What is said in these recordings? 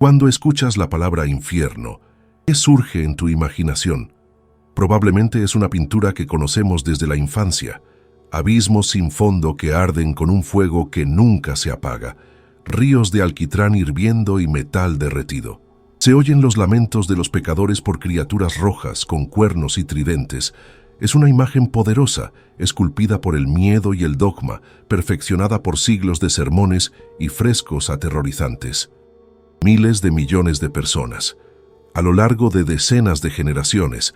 Cuando escuchas la palabra infierno, ¿qué surge en tu imaginación? Probablemente es una pintura que conocemos desde la infancia. Abismos sin fondo que arden con un fuego que nunca se apaga. Ríos de alquitrán hirviendo y metal derretido. Se oyen los lamentos de los pecadores por criaturas rojas con cuernos y tridentes. Es una imagen poderosa, esculpida por el miedo y el dogma, perfeccionada por siglos de sermones y frescos aterrorizantes. Miles de millones de personas, a lo largo de decenas de generaciones,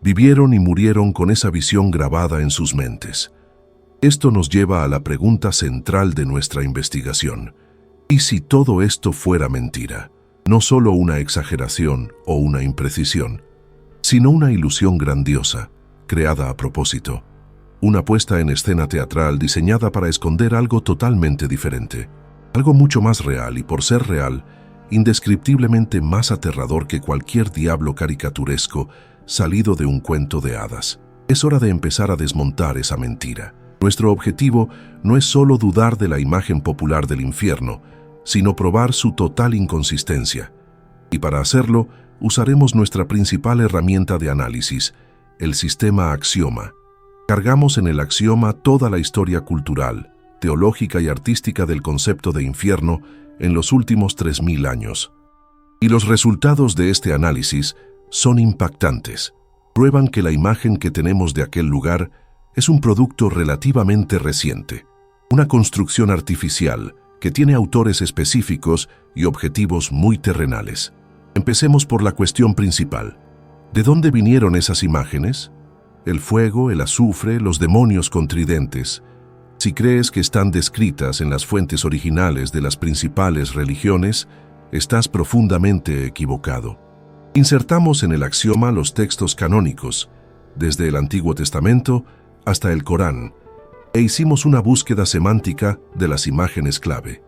vivieron y murieron con esa visión grabada en sus mentes. Esto nos lleva a la pregunta central de nuestra investigación. ¿Y si todo esto fuera mentira? No solo una exageración o una imprecisión, sino una ilusión grandiosa, creada a propósito. Una puesta en escena teatral diseñada para esconder algo totalmente diferente. Algo mucho más real y, por ser real, indescriptiblemente más aterrador que cualquier diablo caricaturesco salido de un cuento de hadas. Es hora de empezar a desmontar esa mentira. Nuestro objetivo no es solo dudar de la imagen popular del infierno, sino probar su total inconsistencia. Y para hacerlo, usaremos nuestra principal herramienta de análisis, el sistema axioma. Cargamos en el axioma toda la historia cultural, teológica y artística del concepto de infierno en los últimos 3000 años. Y los resultados de este análisis son impactantes. Prueban que la imagen que tenemos de aquel lugar es un producto relativamente reciente, una construcción artificial que tiene autores específicos y objetivos muy terrenales. Empecemos por la cuestión principal. ¿De dónde vinieron esas imágenes? El fuego, el azufre, los demonios con tridentes. Si crees que están descritas en las fuentes originales de las principales religiones, estás profundamente equivocado. Insertamos en el axioma los textos canónicos, desde el Antiguo Testamento hasta el Corán, e hicimos una búsqueda semántica de las imágenes clave.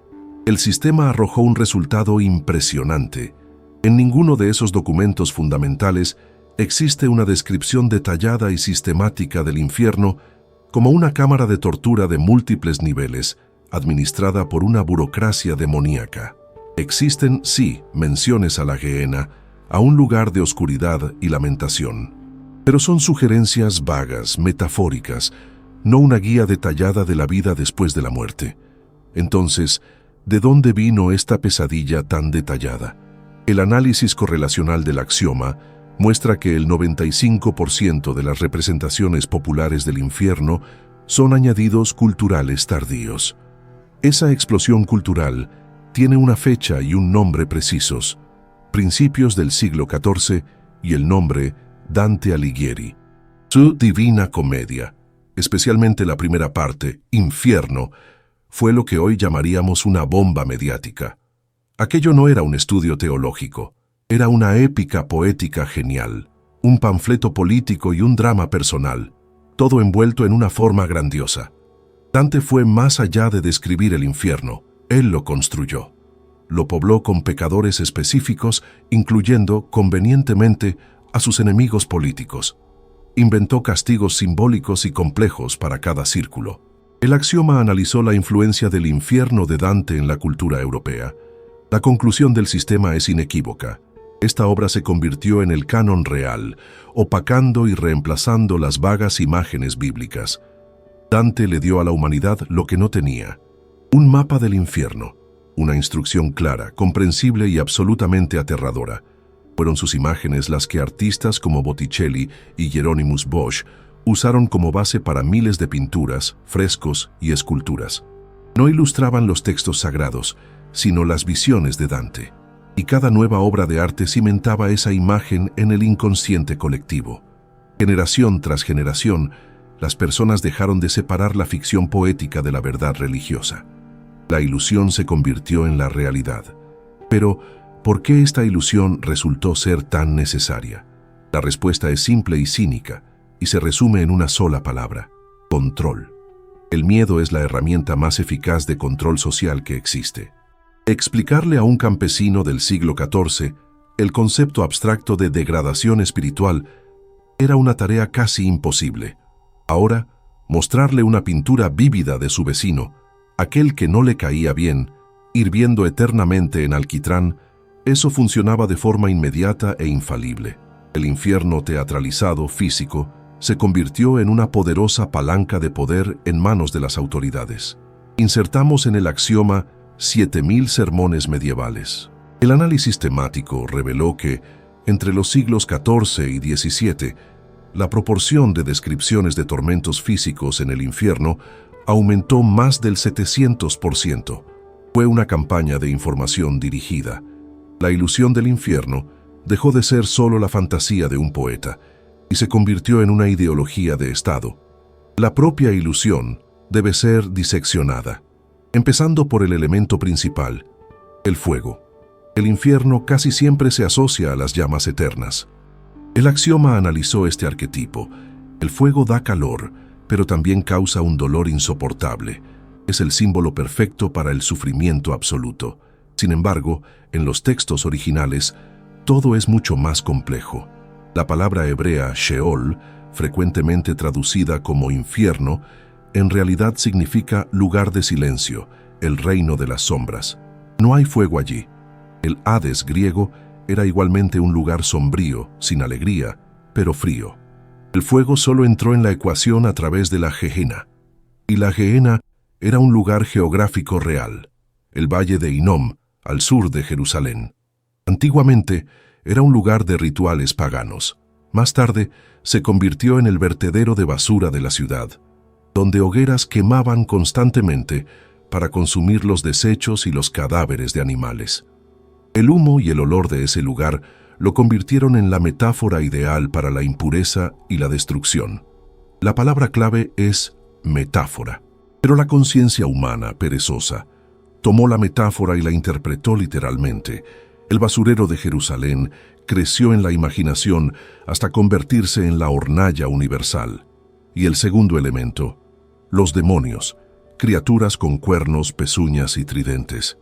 El sistema arrojó un resultado impresionante. En ninguno de esos documentos fundamentales existe una descripción detallada y sistemática del infierno como una cámara de tortura de múltiples niveles, administrada por una burocracia demoníaca. Existen, sí, menciones a la Gehenna, a un lugar de oscuridad y lamentación. Pero son sugerencias vagas, metafóricas, no una guía detallada de la vida después de la muerte. Entonces, ¿de dónde vino esta pesadilla tan detallada? El análisis correlacional del axioma muestra que el 95% de las representaciones populares del infierno son añadidos culturales tardíos. Esa explosión cultural tiene una fecha y un nombre precisos, principios del siglo XIV y el nombre Dante Alighieri. Su Divina Comedia, especialmente la primera parte, Infierno, fue lo que hoy llamaríamos una bomba mediática. Aquello no era un estudio teológico, era una épica poética genial, un panfleto político y un drama personal, todo envuelto en una forma grandiosa. Dante fue más allá de describir el infierno, él lo construyó. Lo pobló con pecadores específicos, incluyendo, convenientemente, a sus enemigos políticos. Inventó castigos simbólicos y complejos para cada círculo. El axioma analizó la influencia del infierno de Dante en la cultura europea. La conclusión del sistema es inequívoca. Esta obra se convirtió en el canon real, opacando y reemplazando las vagas imágenes bíblicas. Dante le dio a la humanidad lo que no tenía: un mapa del infierno, una instrucción clara, comprensible y absolutamente aterradora. Fueron sus imágenes las que artistas como Botticelli y Hieronymus Bosch usaron como base para miles de pinturas, frescos y esculturas. No ilustraban los textos sagrados, sino las visiones de Dante. Y cada nueva obra de arte cimentaba esa imagen en el inconsciente colectivo. Generación tras generación, las personas dejaron de separar la ficción poética de la verdad religiosa. La ilusión se convirtió en la realidad. Pero, ¿por qué esta ilusión resultó ser tan necesaria? La respuesta es simple y cínica, y se resume en una sola palabra: control. El miedo es la herramienta más eficaz de control social que existe. Explicarle a un campesino del siglo XIV el concepto abstracto de degradación espiritual era una tarea casi imposible. Ahora, mostrarle una pintura vívida de su vecino, aquel que no le caía bien, hirviendo eternamente en alquitrán, Eso funcionaba de forma inmediata e infalible. El infierno teatralizado físico se convirtió en una poderosa palanca de poder en manos de las autoridades. Insertamos en el axioma 7000 sermones medievales. El análisis temático reveló que, entre los siglos XIV y XVII, la proporción de descripciones de tormentos físicos en el infierno aumentó más del 700%. Fue una campaña de información dirigida. La ilusión del infierno dejó de ser solo la fantasía de un poeta y se convirtió en una ideología de Estado. La propia ilusión debe ser diseccionada, empezando por el elemento principal, el fuego. El infierno casi siempre se asocia a las llamas eternas. El axioma analizó este arquetipo. El fuego da calor, pero también causa un dolor insoportable. Es el símbolo perfecto para el sufrimiento absoluto. Sin embargo, en los textos originales, todo es mucho más complejo. La palabra hebrea Sheol, frecuentemente traducida como infierno, en realidad significa lugar de silencio, el reino de las sombras. No hay fuego allí. El Hades griego era igualmente un lugar sombrío, sin alegría, pero frío. El fuego solo entró en la ecuación a través de la Gehenna. Y la Gehenna era un lugar geográfico real, el valle de Hinnom, al sur de Jerusalén. Antiguamente era un lugar de rituales paganos. Más tarde se convirtió en el vertedero de basura de la ciudad, donde hogueras quemaban constantemente para consumir los desechos y los cadáveres de animales. El humo y el olor de ese lugar lo convirtieron en la metáfora ideal para la impureza y la destrucción. La palabra clave es metáfora. Pero la conciencia humana, perezosa, tomó la metáfora y la interpretó literalmente. El basurero de Jerusalén creció en la imaginación hasta convertirse en la hornalla universal. Y el segundo elemento, los demonios, criaturas con cuernos, pezuñas y tridentes.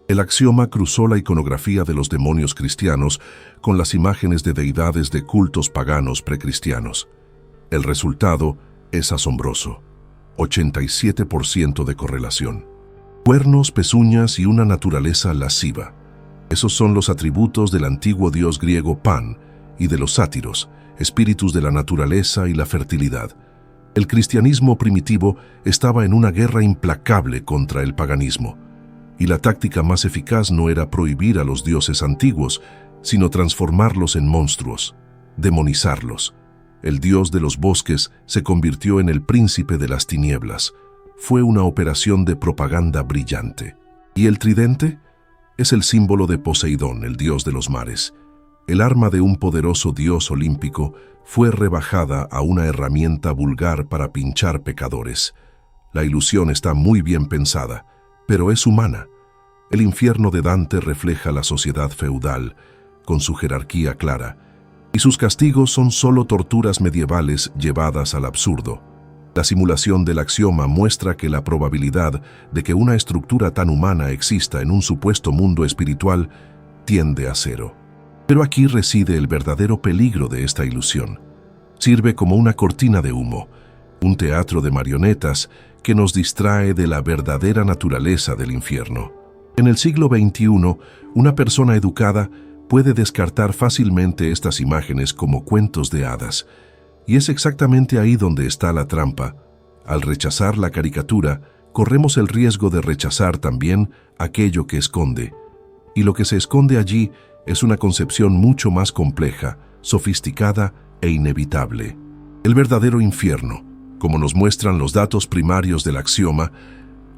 El axioma cruzó la iconografía de los demonios cristianos con las imágenes de deidades de cultos paganos precristianos. El resultado es asombroso. 87% de correlación. Cuernos, pezuñas y una naturaleza lasciva. Esos son los atributos del antiguo dios griego Pan y de los sátiros, espíritus de la naturaleza y la fertilidad. El cristianismo primitivo estaba en una guerra implacable contra el paganismo, y la táctica más eficaz no era prohibir a los dioses antiguos, sino transformarlos en monstruos, demonizarlos. El dios de los bosques se convirtió en el príncipe de las tinieblas. Fue una operación de propaganda brillante. ¿Y el tridente? Es el símbolo de Poseidón, el dios de los mares. El arma de un poderoso dios olímpico fue rebajada a una herramienta vulgar para pinchar pecadores. La ilusión está muy bien pensada, pero es humana. El infierno de Dante refleja la sociedad feudal, con su jerarquía clara, y sus castigos son solo torturas medievales llevadas al absurdo. La simulación del axioma muestra que la probabilidad de que una estructura tan humana exista en un supuesto mundo espiritual tiende a cero. Pero aquí reside el verdadero peligro de esta ilusión. Sirve como una cortina de humo, un teatro de marionetas que nos distrae de la verdadera naturaleza del infierno. En el siglo XXI, una persona educada puede descartar fácilmente estas imágenes como cuentos de hadas. Y es exactamente ahí donde está la trampa. Al rechazar la caricatura, corremos el riesgo de rechazar también aquello que esconde. Y lo que se esconde allí es una concepción mucho más compleja, sofisticada e inevitable. El verdadero infierno, como nos muestran los datos primarios del axioma,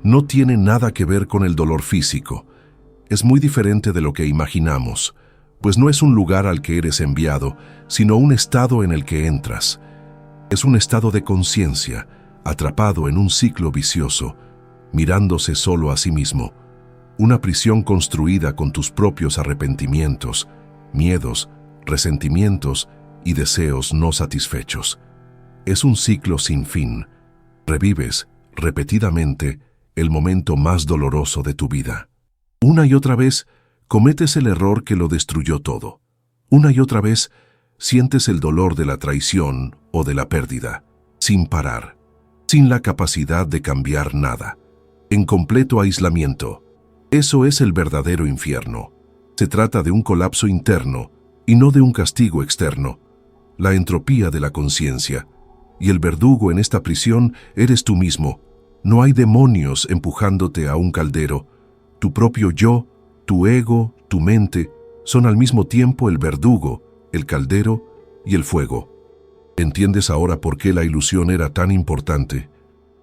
no tiene nada que ver con el dolor físico. Es muy diferente de lo que imaginamos, pues no es un lugar al que eres enviado, sino un estado en el que entras. Es un estado de conciencia, atrapado en un ciclo vicioso, mirándose solo a sí mismo. Una prisión construida con tus propios arrepentimientos, miedos, resentimientos y deseos no satisfechos. Es un ciclo sin fin. Revives, repetidamente, el momento más doloroso de tu vida. Una y otra vez, cometes el error que lo destruyó todo. Una y otra vez, sientes el dolor de la traición o de la pérdida, sin parar, sin la capacidad de cambiar nada, en completo aislamiento. Eso es el verdadero infierno. Se trata de un colapso interno y no de un castigo externo. La entropía de la conciencia. Y el verdugo en esta prisión eres tú mismo. No hay demonios empujándote a un caldero. Tu propio yo, tu ego, tu mente, son al mismo tiempo el verdugo, el caldero y el fuego. ¿Entiendes ahora por qué la ilusión era tan importante?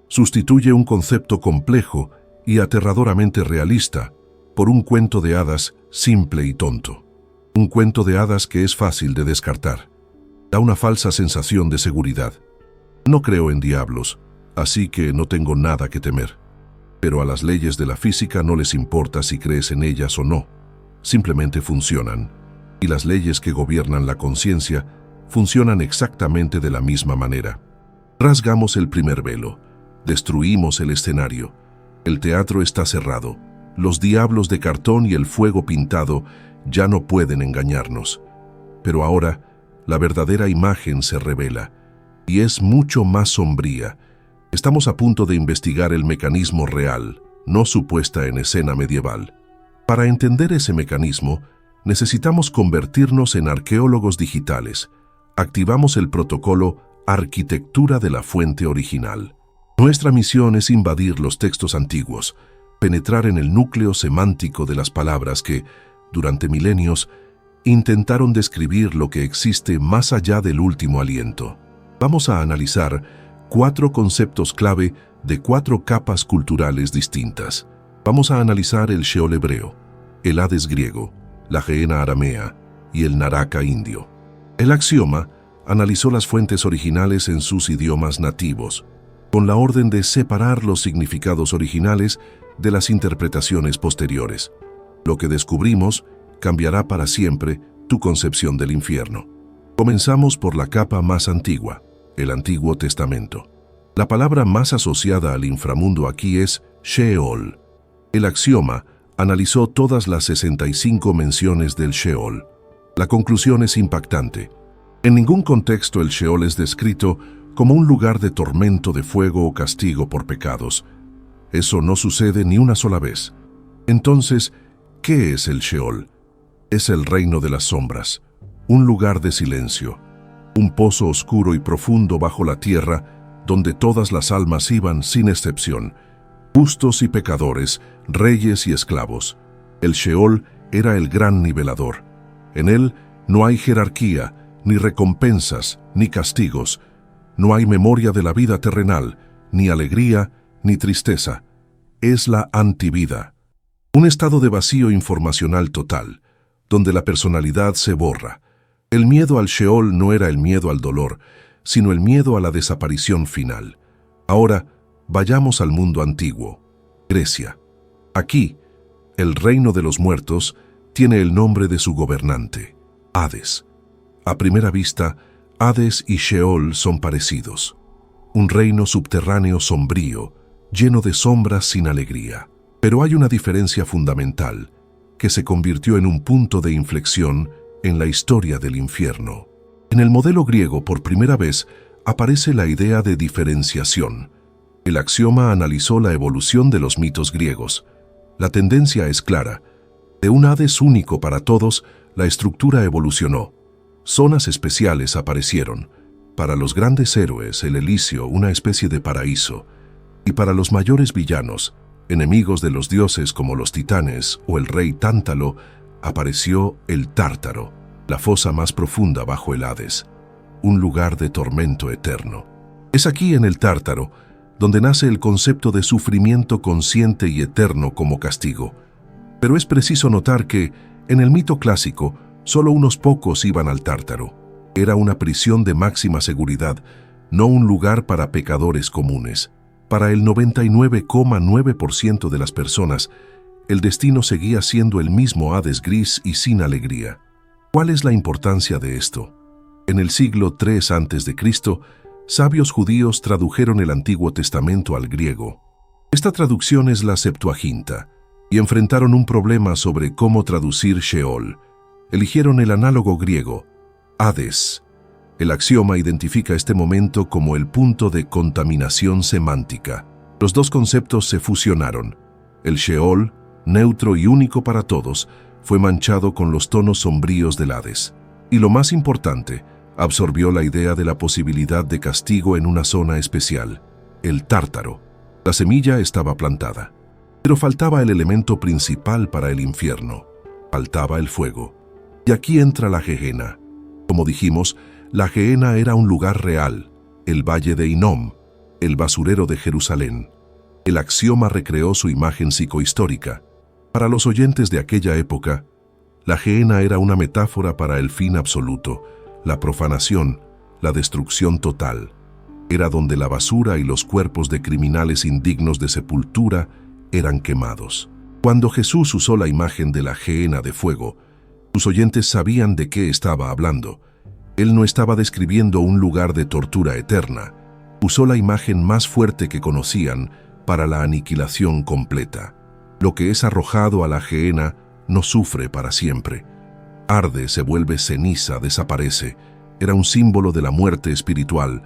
Sustituye un concepto complejo y aterradoramente realista por un cuento de hadas simple y tonto. Un cuento de hadas que es fácil de descartar. Da una falsa sensación de seguridad. No creo en diablos, así que no tengo nada que temer. Pero a las leyes de la física no les importa si crees en ellas o no. Simplemente funcionan. Y las leyes que gobiernan la conciencia funcionan exactamente de la misma manera. Rasgamos el primer velo. Destruimos el escenario. El teatro está cerrado. Los diablos de cartón y el fuego pintado ya no pueden engañarnos. Pero ahora, la verdadera imagen se revela. Y es mucho más sombría. Estamos a punto de investigar el mecanismo real, no su puesta en escena medieval. Para entender ese mecanismo, necesitamos convertirnos en arqueólogos digitales. Activamos el protocolo Arquitectura de la Fuente Original. Nuestra misión es invadir los textos antiguos, penetrar en el núcleo semántico de las palabras que, durante milenios, intentaron describir lo que existe más allá del último aliento. Vamos a analizar 4 conceptos clave de 4 capas culturales distintas. Vamos a analizar el Sheol hebreo, el Hades griego, la Gehenna aramea y el Naraka indio. El axioma analizó las fuentes originales en sus idiomas nativos, con la orden de separar los significados originales de las interpretaciones posteriores. Lo que descubrimos cambiará para siempre tu concepción del infierno. Comenzamos por la capa más antigua, el Antiguo Testamento. La palabra más asociada al inframundo aquí es Sheol. El axioma analizó todas las 65 menciones del Sheol. La conclusión es impactante. En ningún contexto el Sheol es descrito como un lugar de tormento de fuego o castigo por pecados. Eso no sucede ni una sola vez. Entonces, ¿qué es el Sheol? Es el reino de las sombras, un lugar de silencio, un pozo oscuro y profundo bajo la tierra donde todas las almas iban sin excepción, justos y pecadores, reyes y esclavos. El Sheol era el gran nivelador. En él no hay jerarquía, ni recompensas, ni castigos. No hay memoria de la vida terrenal, ni alegría, ni tristeza. Es la antivida. Un estado de vacío informacional total, donde la personalidad se borra. El miedo al Sheol no era el miedo al dolor, sino el miedo a la desaparición final. Ahora, vayamos al mundo antiguo, Grecia. Aquí, el reino de los muertos tiene el nombre de su gobernante, Hades. A primera vista, Hades y Sheol son parecidos. Un reino subterráneo sombrío, lleno de sombras sin alegría. Pero hay una diferencia fundamental, que se convirtió en un punto de inflexión en la historia del infierno. En el modelo griego, por primera vez, aparece la idea de diferenciación. El axioma analizó la evolución de los mitos griegos. La tendencia es clara. De un Hades único para todos, la estructura evolucionó. Zonas especiales aparecieron. Para los grandes héroes, el Elíseo, una especie de paraíso. Y para los mayores villanos, enemigos de los dioses como los titanes o el rey Tántalo, apareció el Tártaro, la fosa más profunda bajo el Hades, un lugar de tormento eterno. Es aquí en el Tártaro donde nace el concepto de sufrimiento consciente y eterno como castigo. Pero es preciso notar que, en el mito clásico, solo unos pocos iban al Tártaro. Era una prisión de máxima seguridad, no un lugar para pecadores comunes. Para el 99,9% de las personas, el destino seguía siendo el mismo Hades gris y sin alegría. ¿Cuál es la importancia de esto? En el siglo III a.C., sabios judíos tradujeron el Antiguo Testamento al griego. Esta traducción es la Septuaginta, y enfrentaron un problema sobre cómo traducir Sheol. Eligieron el análogo griego, Hades. El axioma identifica este momento como el punto de contaminación semántica. Los dos conceptos se fusionaron. El Sheol, neutro y único para todos, fue manchado con los tonos sombríos del Hades. Y lo más importante, absorbió la idea de la posibilidad de castigo en una zona especial, el Tártaro. La semilla estaba plantada. Pero faltaba el elemento principal para el infierno. Faltaba el fuego. Y aquí entra la Gehenna. Como dijimos, la Gehenna era un lugar real, el Valle de Hinnom, el basurero de Jerusalén. El axioma recreó su imagen psicohistórica. Para los oyentes de aquella época, la Gehenna era una metáfora para el fin absoluto, la profanación, la destrucción total. Era donde la basura y los cuerpos de criminales indignos de sepultura eran quemados. Cuando Jesús usó la imagen de la Gehenna de fuego, sus oyentes sabían de qué estaba hablando. Él no estaba describiendo un lugar de tortura eterna. Usó la imagen más fuerte que conocían para la aniquilación completa. Lo que es arrojado a la Gehenna no sufre para siempre. Arde, se vuelve ceniza, desaparece. Era un símbolo de la muerte espiritual,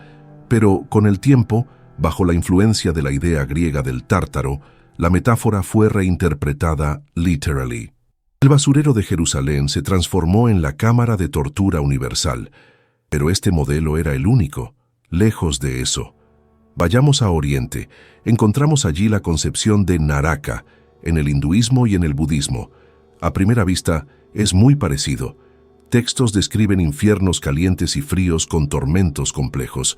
pero con el tiempo, bajo la influencia de la idea griega del Tártaro, la metáfora fue reinterpretada literally. El basurero de Jerusalén se transformó en la cámara de tortura universal, pero este modelo era el único. Lejos de eso. Vayamos a Oriente, encontramos allí la concepción de Naraka, en el hinduismo y en el budismo. A primera vista, es muy parecido. Textos describen infiernos calientes y fríos con tormentos complejos.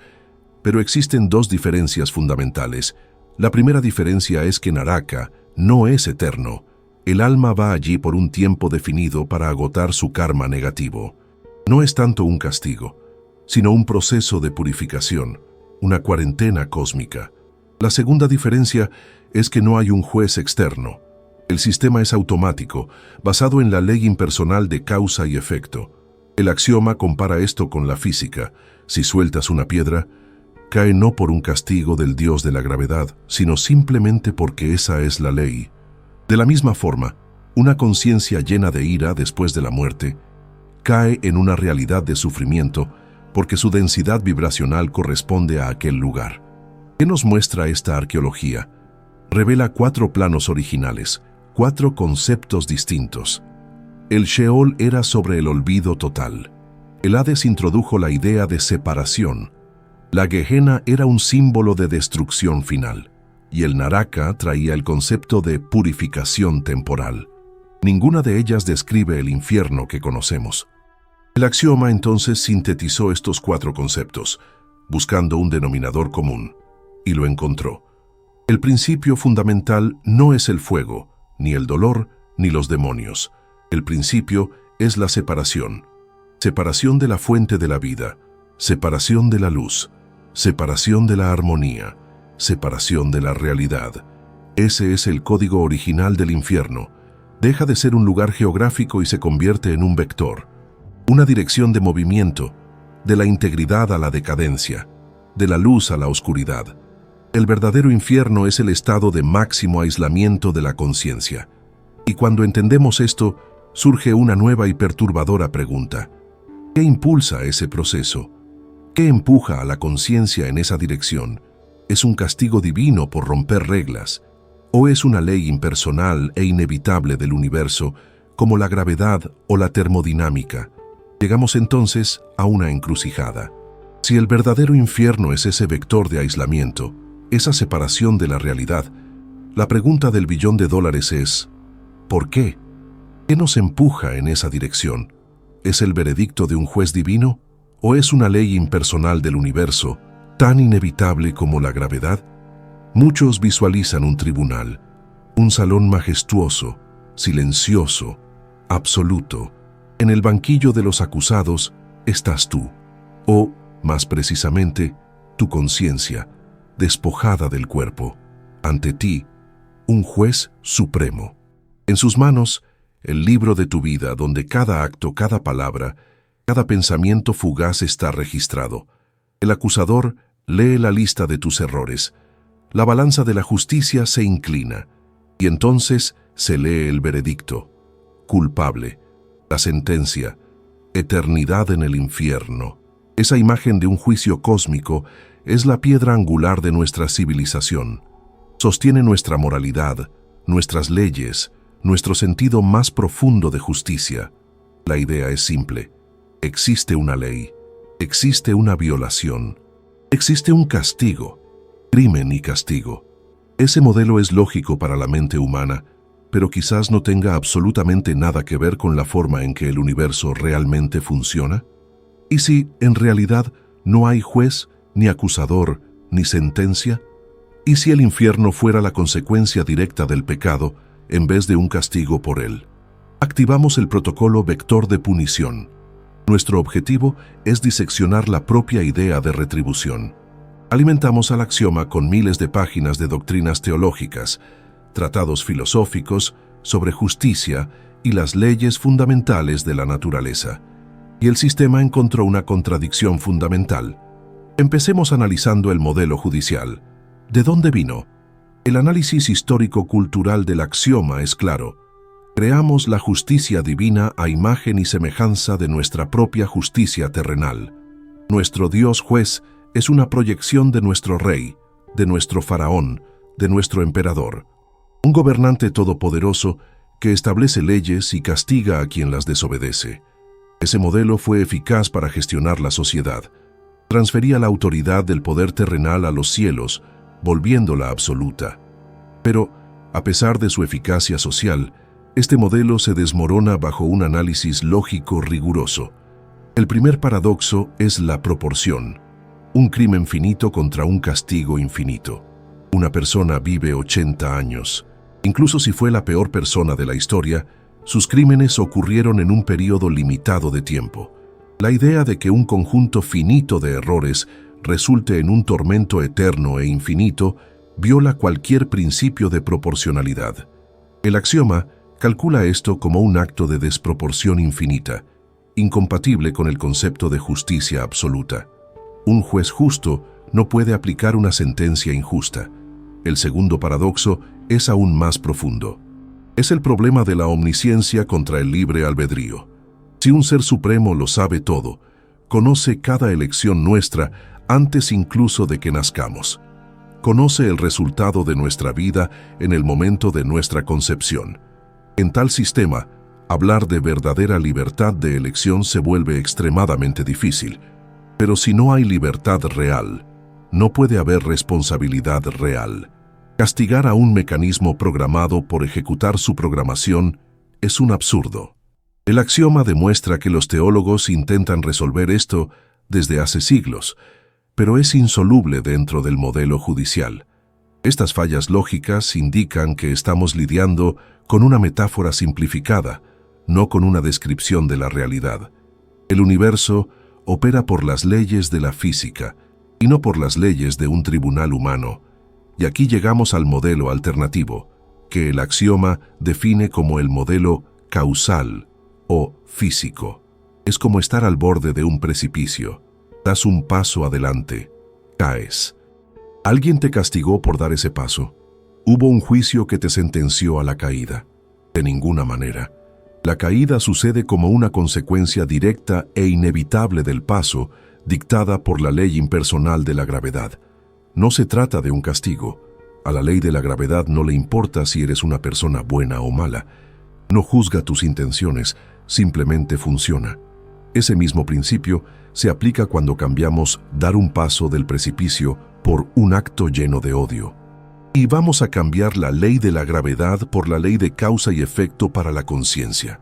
Pero existen dos diferencias fundamentales. La primera diferencia es que Naraka no es eterno. El alma va allí por un tiempo definido para agotar su karma negativo. No es tanto un castigo, sino un proceso de purificación, una cuarentena cósmica. La segunda diferencia es que no hay un juez externo. El sistema es automático, basado en la ley impersonal de causa y efecto. El axioma compara esto con la física. Si sueltas una piedra, cae no por un castigo del dios de la gravedad, sino simplemente porque esa es la ley. De la misma forma, una conciencia llena de ira después de la muerte cae en una realidad de sufrimiento porque su densidad vibracional corresponde a aquel lugar. ¿Qué nos muestra esta arqueología? Revela 4 planos originales, 4 conceptos distintos. El Sheol era sobre el olvido total. El Hades introdujo la idea de separación. La Gehenna era un símbolo de destrucción final. Y el Naraka traía el concepto de purificación temporal. Ninguna de ellas describe el infierno que conocemos. El axioma entonces sintetizó estos 4 conceptos, buscando un denominador común, y lo encontró. El principio fundamental no es el fuego, ni el dolor, ni los demonios. El principio es la separación. Separación de la fuente de la vida, separación de la luz, separación de la armonía, separación de la realidad. Ese es el código original del infierno. Deja de ser un lugar geográfico y se convierte en un vector, una dirección de movimiento, de la integridad a la decadencia, de la luz a la oscuridad. El verdadero infierno es el estado de máximo aislamiento de la conciencia. Y cuando entendemos esto, surge una nueva y perturbadora pregunta. ¿Qué impulsa ese proceso? ¿Qué empuja a la conciencia en esa dirección? ¿Es un castigo divino por romper reglas? ¿O es una ley impersonal e inevitable del universo, como la gravedad o la termodinámica? Llegamos entonces a una encrucijada. Si el verdadero infierno es ese vector de aislamiento, esa separación de la realidad, la pregunta del $1.000.000.000 es, ¿por qué? ¿Qué nos empuja en esa dirección? ¿Es el veredicto de un juez divino? ¿O es una ley impersonal del universo, tan inevitable como la gravedad? Muchos visualizan un tribunal, un salón majestuoso, silencioso, absoluto. En el banquillo de los acusados estás tú, o, más precisamente, tu conciencia, despojada del cuerpo. Ante ti, un juez supremo. En sus manos, el libro de tu vida, donde cada acto, cada palabra, cada pensamiento fugaz está registrado. El acusador lee la lista de tus errores. La balanza de la justicia se inclina, y entonces se lee el veredicto. Culpable. La sentencia. Eternidad en el infierno. Esa imagen de un juicio cósmico es la piedra angular de nuestra civilización. Sostiene nuestra moralidad, nuestras leyes, nuestro sentido más profundo de justicia. La idea es simple. Existe una ley, existe una violación, existe un castigo, crimen y castigo. Ese modelo es lógico para la mente humana, pero quizás no tenga absolutamente nada que ver con la forma en que el universo realmente funciona. ¿Y si, en realidad, no hay juez, ni acusador, ni sentencia? ¿Y si el infierno fuera la consecuencia directa del pecado, en vez de un castigo por él? Activamos el protocolo vector de punición. Nuestro objetivo es diseccionar la propia idea de retribución. Alimentamos al axioma con miles de páginas de doctrinas teológicas, tratados filosóficos sobre justicia y las leyes fundamentales de la naturaleza. Y el sistema encontró una contradicción fundamental. Empecemos analizando el modelo judicial. ¿De dónde vino? El análisis histórico-cultural del axioma es claro. Creamos la justicia divina a imagen y semejanza de nuestra propia justicia terrenal. Nuestro Dios juez es una proyección de nuestro rey, de nuestro faraón, de nuestro emperador. Un gobernante todopoderoso que establece leyes y castiga a quien las desobedece. Ese modelo fue eficaz para gestionar la sociedad. Transfería la autoridad del poder terrenal a los cielos, volviéndola absoluta. Pero, a pesar de su eficacia social, este modelo se desmorona bajo un análisis lógico riguroso. El primer paradoxo es la proporción. Un crimen finito contra un castigo infinito. Una persona vive 80 años. Incluso si fue la peor persona de la historia, sus crímenes ocurrieron en un periodo limitado de tiempo. La idea de que un conjunto finito de errores resulte en un tormento eterno e infinito viola cualquier principio de proporcionalidad. El axioma calcula esto como un acto de desproporción infinita, incompatible con el concepto de justicia absoluta. Un juez justo no puede aplicar una sentencia injusta. El segundo paradoxo es aún más profundo. Es el problema de la omnisciencia contra el libre albedrío. Si un ser supremo lo sabe todo, conoce cada elección nuestra antes incluso de que nazcamos. Conoce el resultado de nuestra vida en el momento de nuestra concepción. En tal sistema, hablar de verdadera libertad de elección se vuelve extremadamente difícil. Pero si no hay libertad real, no puede haber responsabilidad real. Castigar a un mecanismo programado por ejecutar su programación es un absurdo. El axioma demuestra que los teólogos intentan resolver esto desde hace siglos, pero es insoluble dentro del modelo judicial. Estas fallas lógicas indican que estamos lidiando con una metáfora simplificada, no con una descripción de la realidad. El universo opera por las leyes de la física y no por las leyes de un tribunal humano. Y aquí llegamos al modelo alternativo, que el axioma define como el modelo causal o físico. Es como estar al borde de un precipicio. Das un paso adelante, caes. ¿Alguien te castigó por dar ese paso? ¿Hubo un juicio que te sentenció a la caída? De ninguna manera. La caída sucede como una consecuencia directa e inevitable del paso, dictada por la ley impersonal de la gravedad. No se trata de un castigo. A la ley de la gravedad no le importa si eres una persona buena o mala. No juzga tus intenciones, simplemente funciona. Ese mismo principio se aplica cuando cambiamos dar un paso del precipicio por un acto lleno de odio. Y vamos a cambiar la ley de la gravedad por la ley de causa y efecto para la conciencia.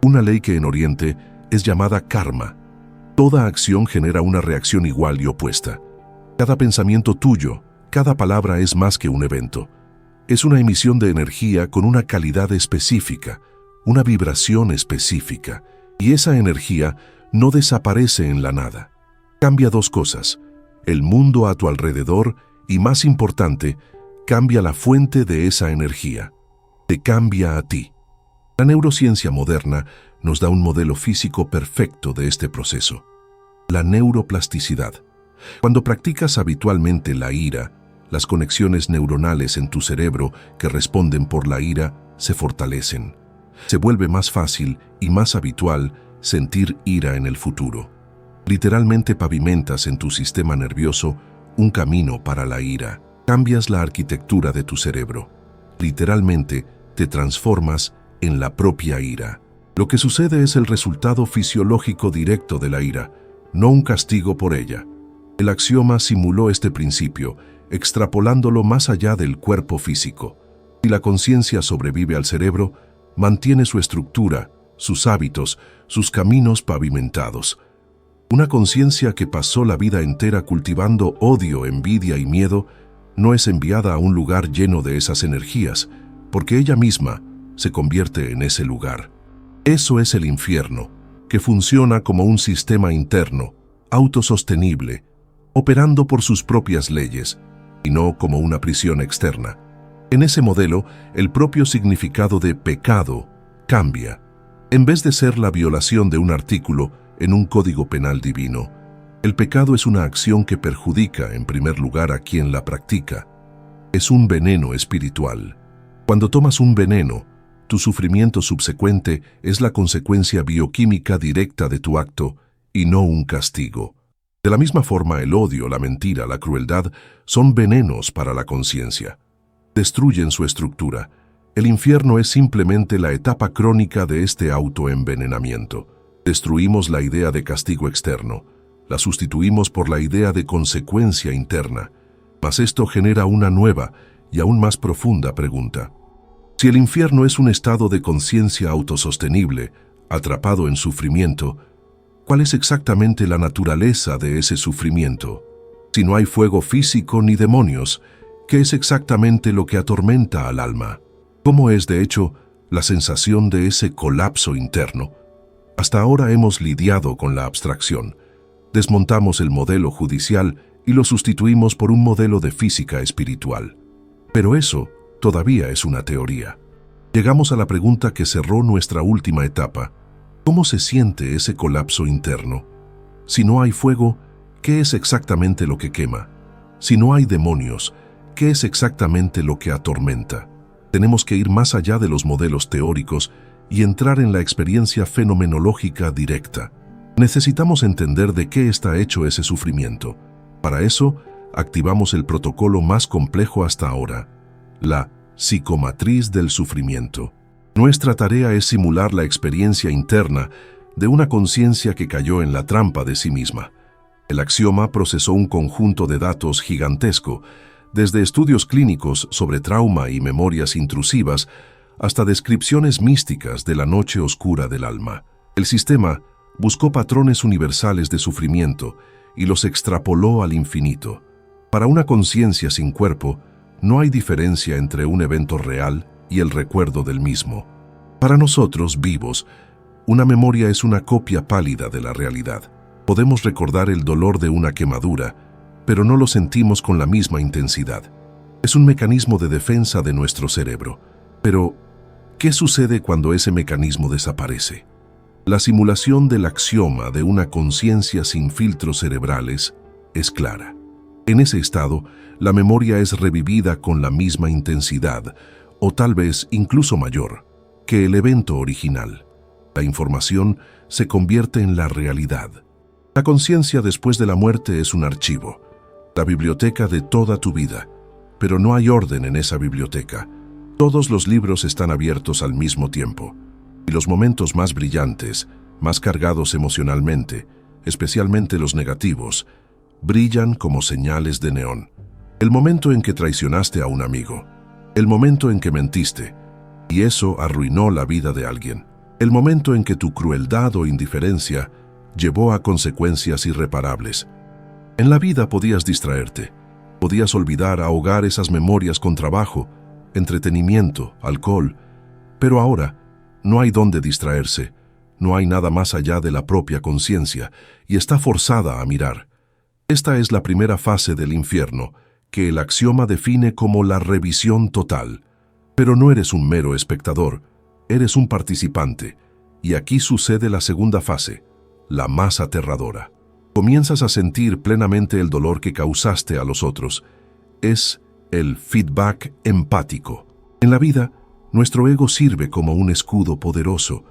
Una ley que en Oriente es llamada karma. Toda acción genera una reacción igual y opuesta. Cada pensamiento tuyo, cada palabra es más que un evento. Es una emisión de energía con una calidad específica, una vibración específica. Y esa energía no desaparece en la nada. Cambia dos cosas: el mundo a tu alrededor y, más importante, cambia la fuente de esa energía. Te cambia a ti. La neurociencia moderna nos da un modelo físico perfecto de este proceso. La neuroplasticidad. Cuando practicas habitualmente la ira, las conexiones neuronales en tu cerebro que responden por la ira se fortalecen. Se vuelve más fácil y más habitual sentir ira en el futuro. Literalmente pavimentas en tu sistema nervioso un camino para la ira. Cambias la arquitectura de tu cerebro. Literalmente te transformas en la propia ira. Lo que sucede es el resultado fisiológico directo de la ira, no un castigo por ella. El axioma simuló este principio, extrapolándolo más allá del cuerpo físico. Si la conciencia sobrevive al cerebro, mantiene su estructura, sus hábitos, sus caminos pavimentados. Una conciencia que pasó la vida entera cultivando odio, envidia y miedo, no es enviada a un lugar lleno de esas energías, porque ella misma se convierte en ese lugar. Eso es el infierno, que funciona como un sistema interno, autosostenible, operando por sus propias leyes, y no como una prisión externa. En ese modelo, el propio significado de pecado cambia. En vez de ser la violación de un artículo en un código penal divino, el pecado es una acción que perjudica en primer lugar a quien la practica. Es un veneno espiritual. Cuando tomas un veneno, tu sufrimiento subsecuente es la consecuencia bioquímica directa de tu acto y no un castigo. De la misma forma, el odio, la mentira, la crueldad son venenos para la conciencia. Destruyen su estructura. El infierno es simplemente la etapa crónica de este autoenvenenamiento. Destruimos la idea de castigo externo. La sustituimos por la idea de consecuencia interna. Mas esto genera una nueva y aún más profunda pregunta. Si el infierno es un estado de conciencia autosostenible, atrapado en sufrimiento, ¿cuál es exactamente la naturaleza de ese sufrimiento? Si no hay fuego físico ni demonios, ¿qué es exactamente lo que atormenta al alma? ¿Cómo es, de hecho, la sensación de ese colapso interno? Hasta ahora hemos lidiado con la abstracción. Desmontamos el modelo judicial y lo sustituimos por un modelo de física espiritual. Pero eso todavía es una teoría. Llegamos a la pregunta que cerró nuestra última etapa. ¿Cómo se siente ese colapso interno? Si no hay fuego, ¿qué es exactamente lo que quema? Si no hay demonios, ¿qué es exactamente lo que atormenta? Tenemos que ir más allá de los modelos teóricos y entrar en la experiencia fenomenológica directa. Necesitamos entender de qué está hecho ese sufrimiento. Para eso, activamos el protocolo más complejo hasta ahora, la psicomatriz del sufrimiento. Nuestra tarea es simular la experiencia interna de una conciencia que cayó en la trampa de sí misma. El axioma procesó un conjunto de datos gigantesco, desde estudios clínicos sobre trauma y memorias intrusivas hasta descripciones místicas de la noche oscura del alma. El sistema buscó patrones universales de sufrimiento y los extrapoló al infinito. Para una conciencia sin cuerpo, no hay diferencia entre un evento real y el recuerdo del mismo. Para nosotros, vivos, una memoria es una copia pálida de la realidad. Podemos recordar el dolor de una quemadura, pero no lo sentimos con la misma intensidad. Es un mecanismo de defensa de nuestro cerebro. Pero, ¿qué sucede cuando ese mecanismo desaparece? La simulación del axioma de una conciencia sin filtros cerebrales es clara. En ese estado, la memoria es revivida con la misma intensidad, o tal vez incluso mayor, que el evento original. La información se convierte en la realidad. La conciencia después de la muerte es un archivo, la biblioteca de toda tu vida, pero no hay orden en esa biblioteca. Todos los libros están abiertos al mismo tiempo, y los momentos más brillantes, más cargados emocionalmente, especialmente los negativos, brillan como señales de neón. El momento en que traicionaste a un amigo, el momento en que mentiste, y eso arruinó la vida de alguien, el momento en que tu crueldad o indiferencia llevó a consecuencias irreparables. En la vida podías distraerte, podías olvidar, ahogar esas memorias con trabajo, entretenimiento, alcohol, pero ahora no hay dónde distraerse, no hay nada más allá de la propia conciencia y está forzada a mirar. Esta es la primera fase del infierno, que el axioma define como la revisión total. Pero no eres un mero espectador, eres un participante, y aquí sucede la segunda fase, la más aterradora. Comienzas a sentir plenamente el dolor que causaste a los otros. Es el feedback empático. En la vida, nuestro ego sirve como un escudo poderoso,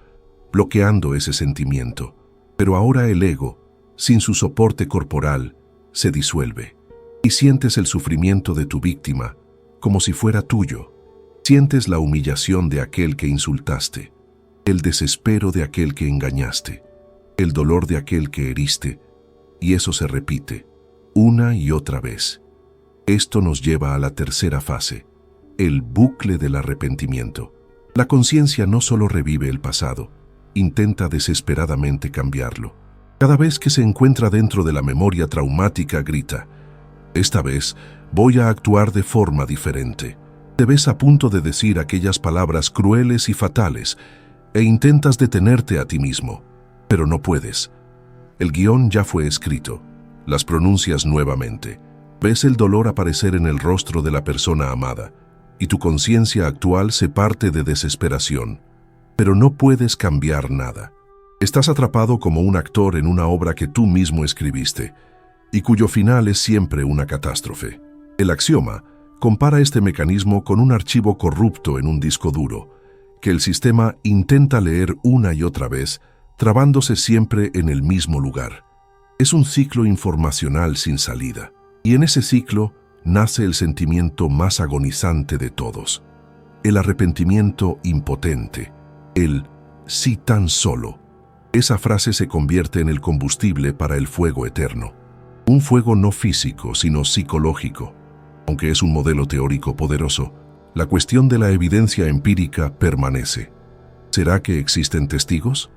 bloqueando ese sentimiento. Pero ahora el ego, sin su soporte corporal, se disuelve, y sientes el sufrimiento de tu víctima como si fuera tuyo. Sientes la humillación de aquel que insultaste, el desespero de aquel que engañaste, el dolor de aquel que heriste, y eso se repite una y otra vez. Esto nos lleva a la tercera fase, el bucle del arrepentimiento. La conciencia no solo revive el pasado, intenta desesperadamente cambiarlo. Cada vez que se encuentra dentro de la memoria traumática, grita: esta vez voy a actuar de forma diferente. Te ves a punto de decir aquellas palabras crueles y fatales e intentas detenerte a ti mismo, pero no puedes. El guión ya fue escrito. Las pronuncias nuevamente. Ves el dolor aparecer en el rostro de la persona amada, y tu conciencia actual se parte de desesperación. Pero no puedes cambiar nada. Estás atrapado como un actor en una obra que tú mismo escribiste, y cuyo final es siempre una catástrofe. El axioma compara este mecanismo con un archivo corrupto en un disco duro, que el sistema intenta leer una y otra vez, trabándose siempre en el mismo lugar. Es un ciclo informacional sin salida, y en ese ciclo nace el sentimiento más agonizante de todos, el arrepentimiento impotente, el «si tan solo». Esa frase se convierte en el combustible para el fuego eterno. Un fuego no físico, sino psicológico. Aunque es un modelo teórico poderoso, la cuestión de la evidencia empírica permanece. ¿Será que existen testigos?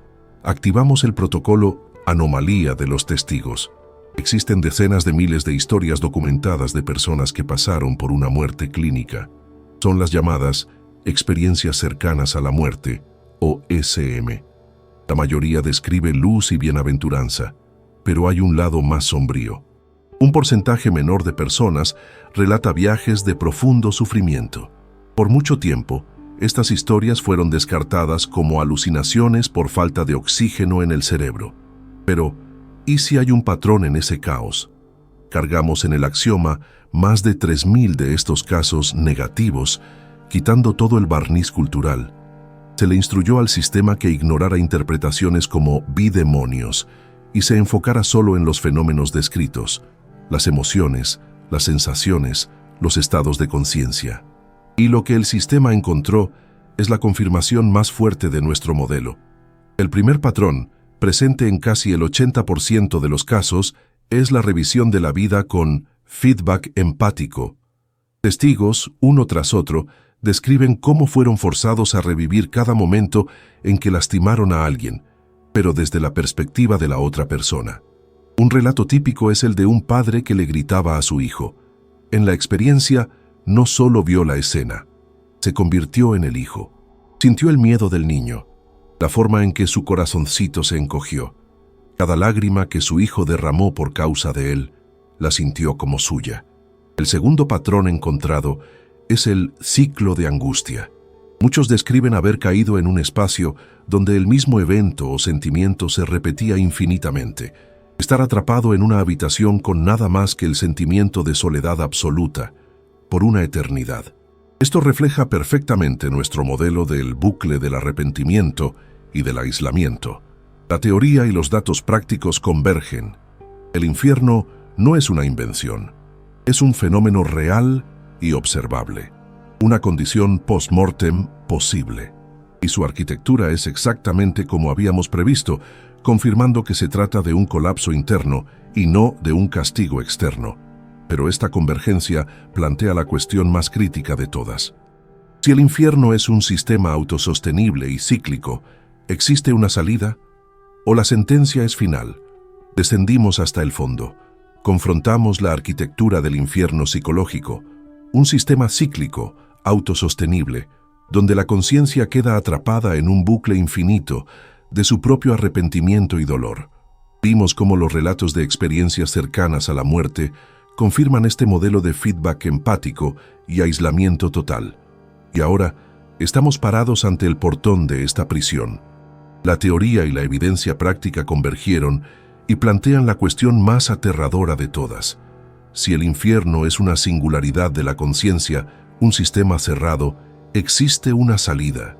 Activamos el protocolo anomalía de los testigos. Existen decenas de miles de historias documentadas de personas que pasaron por una muerte clínica. Son las llamadas experiencias cercanas a la muerte, o SM. La mayoría describe luz y bienaventuranza, pero hay un lado más sombrío. Un porcentaje menor de personas relata viajes de profundo sufrimiento. Por mucho tiempo, estas historias fueron descartadas como alucinaciones por falta de oxígeno en el cerebro. Pero, ¿y si hay un patrón en ese caos? Cargamos en el axioma más de 3.000 de estos casos negativos, quitando todo el barniz cultural. Se le instruyó al sistema que ignorara interpretaciones como «vi demonios» y se enfocara solo en los fenómenos descritos, las emociones, las sensaciones, los estados de conciencia. Y lo que el sistema encontró es la confirmación más fuerte de nuestro modelo. El primer patrón, presente en casi el 80% de los casos, es la revisión de la vida con feedback empático. Testigos, uno tras otro, describen cómo fueron forzados a revivir cada momento en que lastimaron a alguien, pero desde la perspectiva de la otra persona. Un relato típico es el de un padre que le gritaba a su hijo. En la experiencia, no solo vio la escena, se convirtió en el hijo. Sintió el miedo del niño, la forma en que su corazoncito se encogió. Cada lágrima que su hijo derramó por causa de él, la sintió como suya. El segundo patrón encontrado es el ciclo de angustia. Muchos describen haber caído en un espacio donde el mismo evento o sentimiento se repetía infinitamente. Estar atrapado en una habitación con nada más que el sentimiento de soledad absoluta, por una eternidad. Esto refleja perfectamente nuestro modelo del bucle del arrepentimiento y del aislamiento. La teoría y los datos prácticos convergen. El infierno no es una invención, es un fenómeno real y observable, una condición post-mortem posible. Y su arquitectura es exactamente como habíamos previsto, confirmando que se trata de un colapso interno y no de un castigo externo. Pero esta convergencia plantea la cuestión más crítica de todas. Si el infierno es un sistema autosostenible y cíclico, ¿existe una salida? ¿O la sentencia es final? Descendimos hasta el fondo. Confrontamos la arquitectura del infierno psicológico, un sistema cíclico, autosostenible, donde la conciencia queda atrapada en un bucle infinito de su propio arrepentimiento y dolor. Vimos cómo los relatos de experiencias cercanas a la muerte confirman este modelo de feedback empático y aislamiento total. Y ahora, estamos parados ante el portón de esta prisión. La teoría y la evidencia práctica convergieron y plantean la cuestión más aterradora de todas. Si el infierno es una singularidad de la conciencia, un sistema cerrado, ¿existe una salida?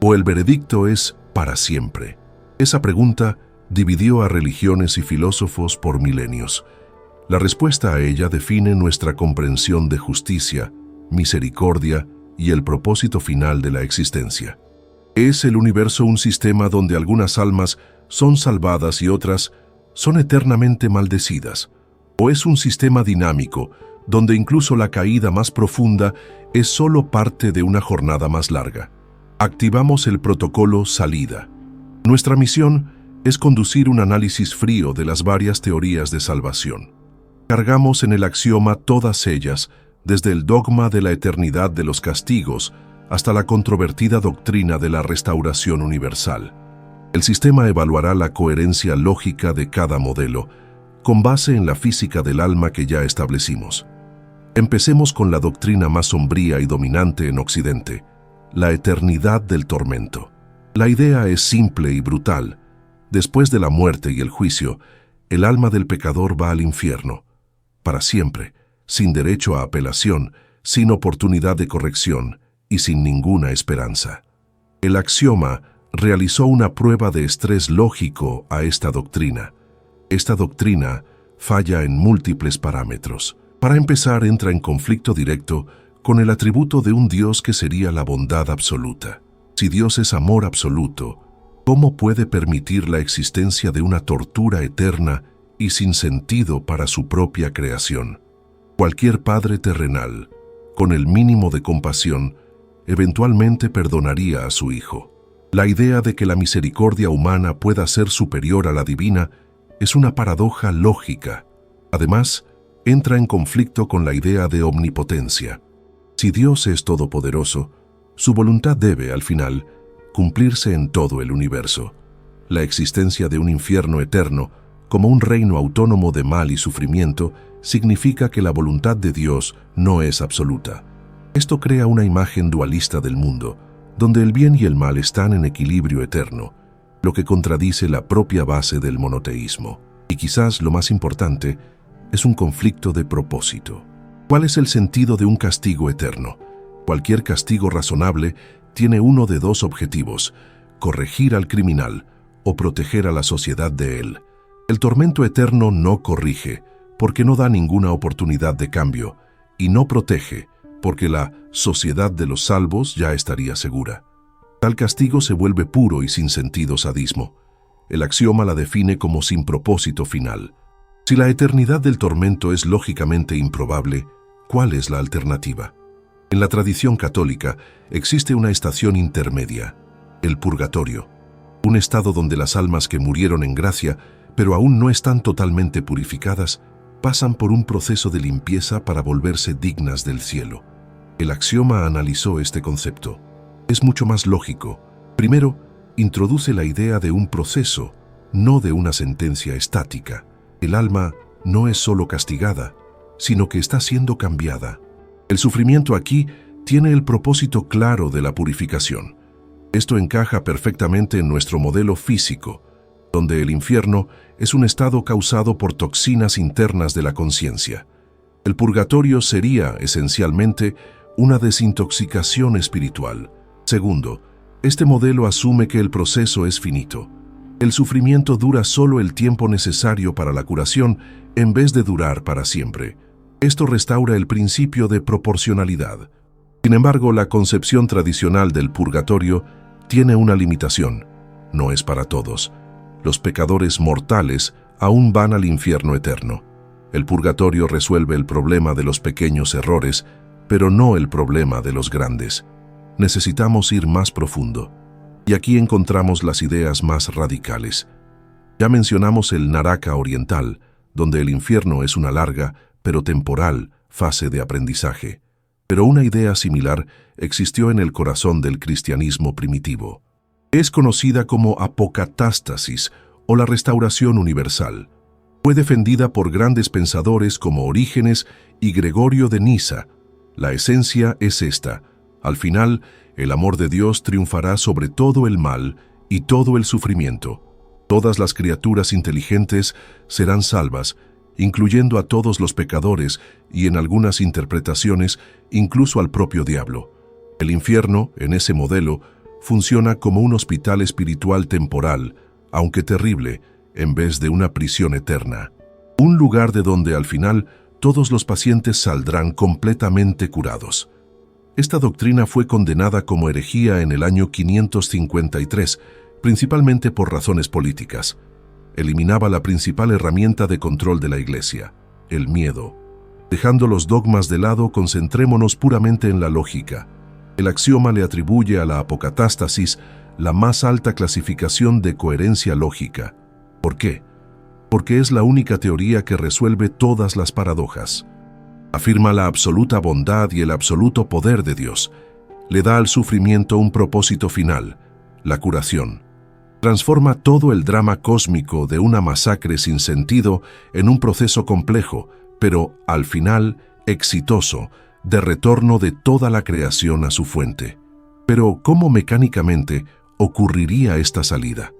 ¿O el veredicto es para siempre? Esa pregunta dividió a religiones y filósofos por milenios. La respuesta a ella define nuestra comprensión de justicia, misericordia y el propósito final de la existencia. ¿Es el universo un sistema donde algunas almas son salvadas y otras son eternamente maldecidas? ¿O es un sistema dinámico donde incluso la caída más profunda es solo parte de una jornada más larga? Activamos el protocolo salida. Nuestra misión es conducir un análisis frío de las varias teorías de salvación. Cargamos en el axioma todas ellas, desde el dogma de la eternidad de los castigos hasta la controvertida doctrina de la restauración universal. El sistema evaluará la coherencia lógica de cada modelo, con base en la física del alma que ya establecimos. Empecemos con la doctrina más sombría y dominante en Occidente, la eternidad del tormento. La idea es simple y brutal. Después de la muerte y el juicio, el alma del pecador va al infierno, para siempre, sin derecho a apelación, sin oportunidad de corrección y sin ninguna esperanza. El axioma realizó una prueba de estrés lógico a esta doctrina. Esta doctrina falla en múltiples parámetros. Para empezar, entra en conflicto directo con el atributo de un Dios que sería la bondad absoluta. Si Dios es amor absoluto, ¿cómo puede permitir la existencia de una tortura eterna y sin sentido para su propia creación? Cualquier padre terrenal, con el mínimo de compasión, eventualmente perdonaría a su hijo. La idea de que la misericordia humana pueda ser superior a la divina es una paradoja lógica. Además, entra en conflicto con la idea de omnipotencia. Si Dios es todopoderoso, su voluntad debe, al final, cumplirse en todo el universo. La existencia de un infierno eterno, como un reino autónomo de mal y sufrimiento, significa que la voluntad de Dios no es absoluta. Esto crea una imagen dualista del mundo, donde el bien y el mal están en equilibrio eterno, lo que contradice la propia base del monoteísmo. Y quizás lo más importante, es un conflicto de propósito. ¿Cuál es el sentido de un castigo eterno? Cualquier castigo razonable tiene uno de dos objetivos: corregir al criminal o proteger a la sociedad de él. El tormento eterno no corrige, porque no da ninguna oportunidad de cambio, y no protege, porque la sociedad de los salvos ya estaría segura. Tal castigo se vuelve puro y sin sentido sadismo. El axioma la define como sin propósito final. Si la eternidad del tormento es lógicamente improbable, ¿cuál es la alternativa? En la tradición católica existe una estación intermedia, el purgatorio, un estado donde las almas que murieron en gracia, pero aún no están totalmente purificadas, pasan por un proceso de limpieza para volverse dignas del cielo. El axioma analizó este concepto. Es mucho más lógico. Primero, introduce la idea de un proceso, no de una sentencia estática. El alma no es solo castigada, sino que está siendo cambiada. El sufrimiento aquí tiene el propósito claro de la purificación. Esto encaja perfectamente en nuestro modelo físico, donde el infierno es un estado causado por toxinas internas de la conciencia. El purgatorio sería, esencialmente, una desintoxicación espiritual. Segundo, este modelo asume que el proceso es finito. El sufrimiento dura solo el tiempo necesario para la curación, en vez de durar para siempre. Esto restaura el principio de proporcionalidad. Sin embargo, la concepción tradicional del purgatorio tiene una limitación. No es para todos. Los pecadores mortales aún van al infierno eterno. El purgatorio resuelve el problema de los pequeños errores, pero no el problema de los grandes. Necesitamos ir más profundo. Y aquí encontramos las ideas más radicales. Ya mencionamos el Naraka oriental, donde el infierno es una larga, pero temporal, fase de aprendizaje. Pero una idea similar existió en el corazón del cristianismo primitivo. Es conocida como apocatástasis o la restauración universal. Fue defendida por grandes pensadores como Orígenes y Gregorio de Nisa. La esencia es esta: al final, el amor de Dios triunfará sobre todo el mal y todo el sufrimiento. Todas las criaturas inteligentes serán salvas, incluyendo a todos los pecadores y, en algunas interpretaciones, incluso al propio diablo. El infierno, en ese modelo, funciona como un hospital espiritual temporal, aunque terrible, en vez de una prisión eterna. Un lugar de donde, al final, todos los pacientes saldrán completamente curados. Esta doctrina fue condenada como herejía en el año 553, principalmente por razones políticas. Eliminaba la principal herramienta de control de la Iglesia, el miedo. Dejando los dogmas de lado, concentrémonos puramente en la lógica. El axioma le atribuye a la apocatástasis la más alta clasificación de coherencia lógica. ¿Por qué? Porque es la única teoría que resuelve todas las paradojas. Afirma la absoluta bondad y el absoluto poder de Dios. Le da al sufrimiento un propósito final, la curación. Transforma todo el drama cósmico de una masacre sin sentido en un proceso complejo, pero, al final, exitoso, de retorno de toda la creación a su fuente. Pero, ¿cómo mecánicamente ocurriría esta salida?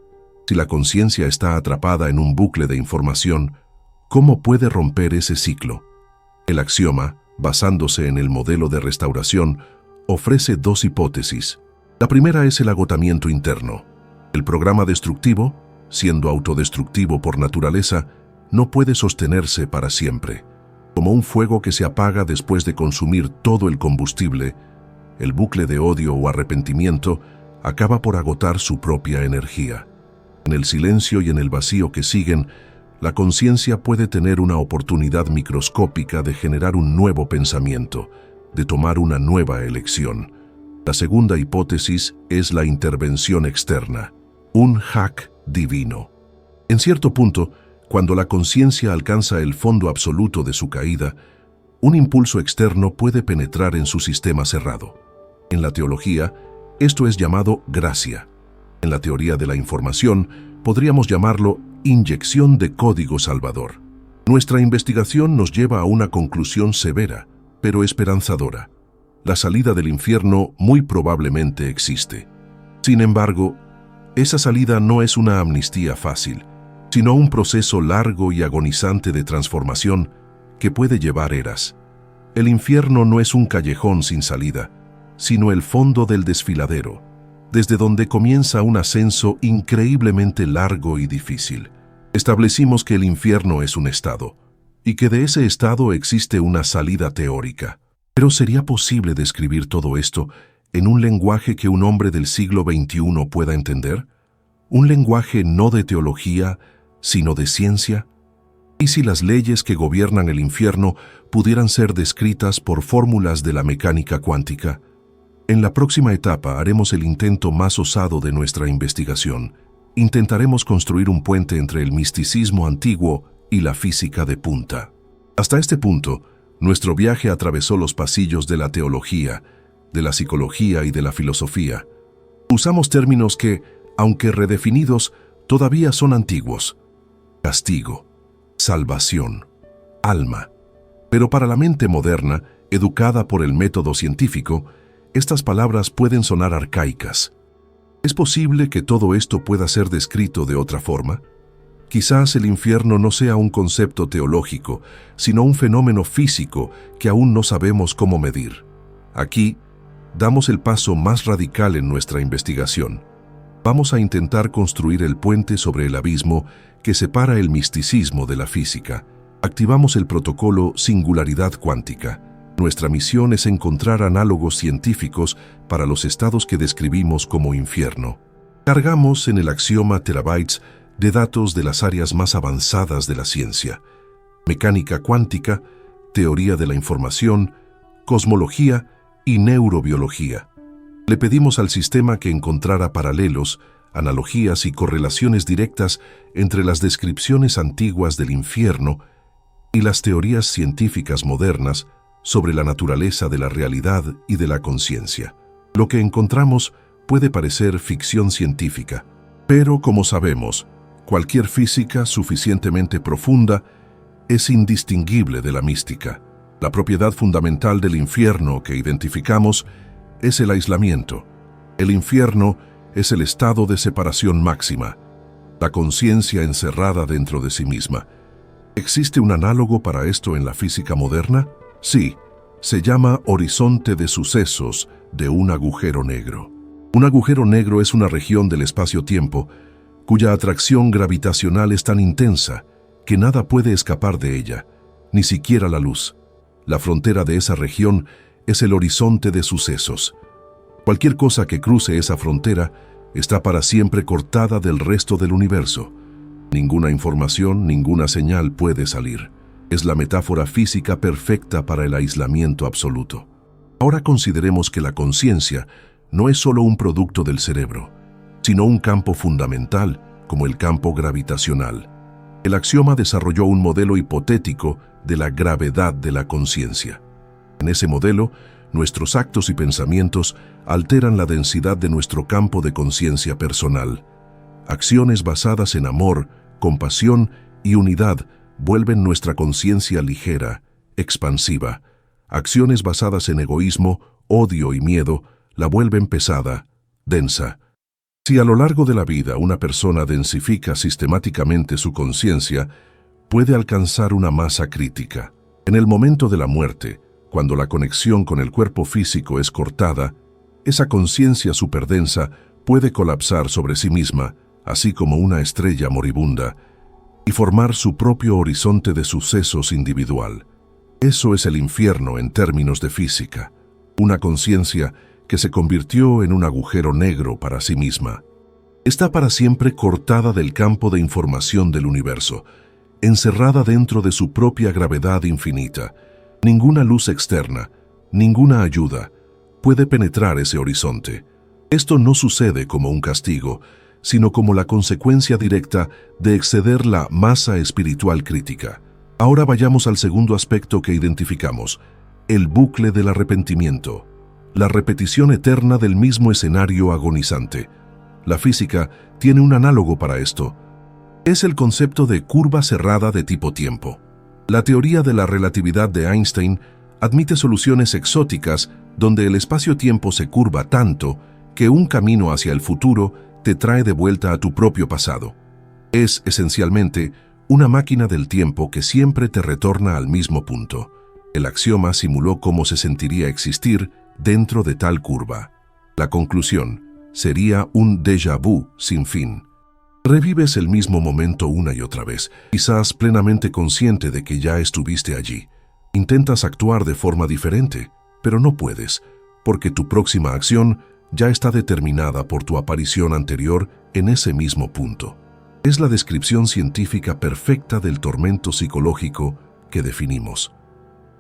Si la conciencia está atrapada en un bucle de información, ¿cómo puede romper ese ciclo? El axioma, basándose en el modelo de restauración, ofrece dos hipótesis. La primera es el agotamiento interno. El programa destructivo, siendo autodestructivo por naturaleza, no puede sostenerse para siempre. Como un fuego que se apaga después de consumir todo el combustible, el bucle de odio o arrepentimiento acaba por agotar su propia energía. En el silencio y en el vacío que siguen, la conciencia puede tener una oportunidad microscópica de generar un nuevo pensamiento, de tomar una nueva elección. La segunda hipótesis es la intervención externa, un hack divino. En cierto punto, cuando la conciencia alcanza el fondo absoluto de su caída, un impulso externo puede penetrar en su sistema cerrado. En la teología, esto es llamado gracia. En la teoría de la información, podríamos llamarlo inyección de código salvador. Nuestra investigación nos lleva a una conclusión severa, pero esperanzadora. La salida del infierno muy probablemente existe. Sin embargo, esa salida no es una amnistía fácil, sino un proceso largo y agonizante de transformación que puede llevar eras. El infierno no es un callejón sin salida, sino el fondo del desfiladero, desde donde comienza un ascenso increíblemente largo y difícil. Establecimos que el infierno es un estado, y que de ese estado existe una salida teórica. Pero ¿sería posible describir todo esto en un lenguaje que un hombre del siglo XXI pueda entender? ¿Un lenguaje no de teología, sino de ciencia? ¿Y si las leyes que gobiernan el infierno pudieran ser descritas por fórmulas de la mecánica cuántica? En la próxima etapa haremos el intento más osado de nuestra investigación. Intentaremos construir un puente entre el misticismo antiguo y la física de punta. Hasta este punto, nuestro viaje atravesó los pasillos de la teología, de la psicología y de la filosofía. Usamos términos que, aunque redefinidos, todavía son antiguos. Castigo, salvación, alma. Pero para la mente moderna, educada por el método científico, estas palabras pueden sonar arcaicas. ¿Es posible que todo esto pueda ser descrito de otra forma? Quizás el infierno no sea un concepto teológico, sino un fenómeno físico que aún no sabemos cómo medir. Aquí, damos el paso más radical en nuestra investigación. Vamos a intentar construir el puente sobre el abismo que separa el misticismo de la física. Activamos el protocolo Singularidad Cuántica. Nuestra misión es encontrar análogos científicos para los estados que describimos como infierno. Cargamos en el axioma terabytes de datos de las áreas más avanzadas de la ciencia: mecánica cuántica, teoría de la información, cosmología y neurobiología. Le pedimos al sistema que encontrara paralelos, analogías y correlaciones directas entre las descripciones antiguas del infierno y las teorías científicas modernas sobre la naturaleza de la realidad y de la conciencia. Lo que encontramos puede parecer ficción científica, pero como sabemos, cualquier física suficientemente profunda es indistinguible de la mística. La propiedad fundamental del infierno que identificamos es el aislamiento. El infierno es el estado de separación máxima, la conciencia encerrada dentro de sí misma. ¿Existe un análogo para esto en la física moderna? Sí, se llama horizonte de sucesos de un agujero negro. Un agujero negro es una región del espacio-tiempo cuya atracción gravitacional es tan intensa que nada puede escapar de ella, ni siquiera la luz. La frontera de esa región es el horizonte de sucesos. Cualquier cosa que cruce esa frontera está para siempre cortada del resto del universo. Ninguna información, ninguna señal puede salir. Es la metáfora física perfecta para el aislamiento absoluto. Ahora consideremos que la conciencia no es solo un producto del cerebro, sino un campo fundamental, como el campo gravitacional. El axioma desarrolló un modelo hipotético de la gravedad de la conciencia. En ese modelo, nuestros actos y pensamientos alteran la densidad de nuestro campo de conciencia personal. Acciones basadas en amor, compasión y unidad vuelven nuestra conciencia ligera, expansiva. Acciones basadas en egoísmo, odio y miedo la vuelven pesada, densa. Si a lo largo de la vida una persona densifica sistemáticamente su conciencia, puede alcanzar una masa crítica. En el momento de la muerte, cuando la conexión con el cuerpo físico es cortada, esa conciencia superdensa puede colapsar sobre sí misma, así como una estrella moribunda, y formar su propio horizonte de sucesos individual. Eso es el infierno en términos de física, una conciencia que se convirtió en un agujero negro para sí misma. Está para siempre cortada del campo de información del universo, encerrada dentro de su propia gravedad infinita. Ninguna luz externa, ninguna ayuda, puede penetrar ese horizonte. Esto no sucede como un castigo, sino como la consecuencia directa de exceder la masa espiritual crítica. Ahora vayamos al segundo aspecto que identificamos, el bucle del arrepentimiento, la repetición eterna del mismo escenario agonizante. La física tiene un análogo para esto. Es el concepto de curva cerrada de tipo tiempo. La teoría de la relatividad de Einstein admite soluciones exóticas donde el espacio-tiempo se curva tanto que un camino hacia el futuro te trae de vuelta a tu propio pasado. Es, esencialmente, una máquina del tiempo que siempre te retorna al mismo punto. El axioma simuló cómo se sentiría existir dentro de tal curva. La conclusión sería un déjà vu sin fin. Revives el mismo momento una y otra vez, quizás plenamente consciente de que ya estuviste allí. Intentas actuar de forma diferente, pero no puedes, porque tu próxima acción ya está determinada por tu aparición anterior en ese mismo punto. Es la descripción científica perfecta del tormento psicológico que definimos.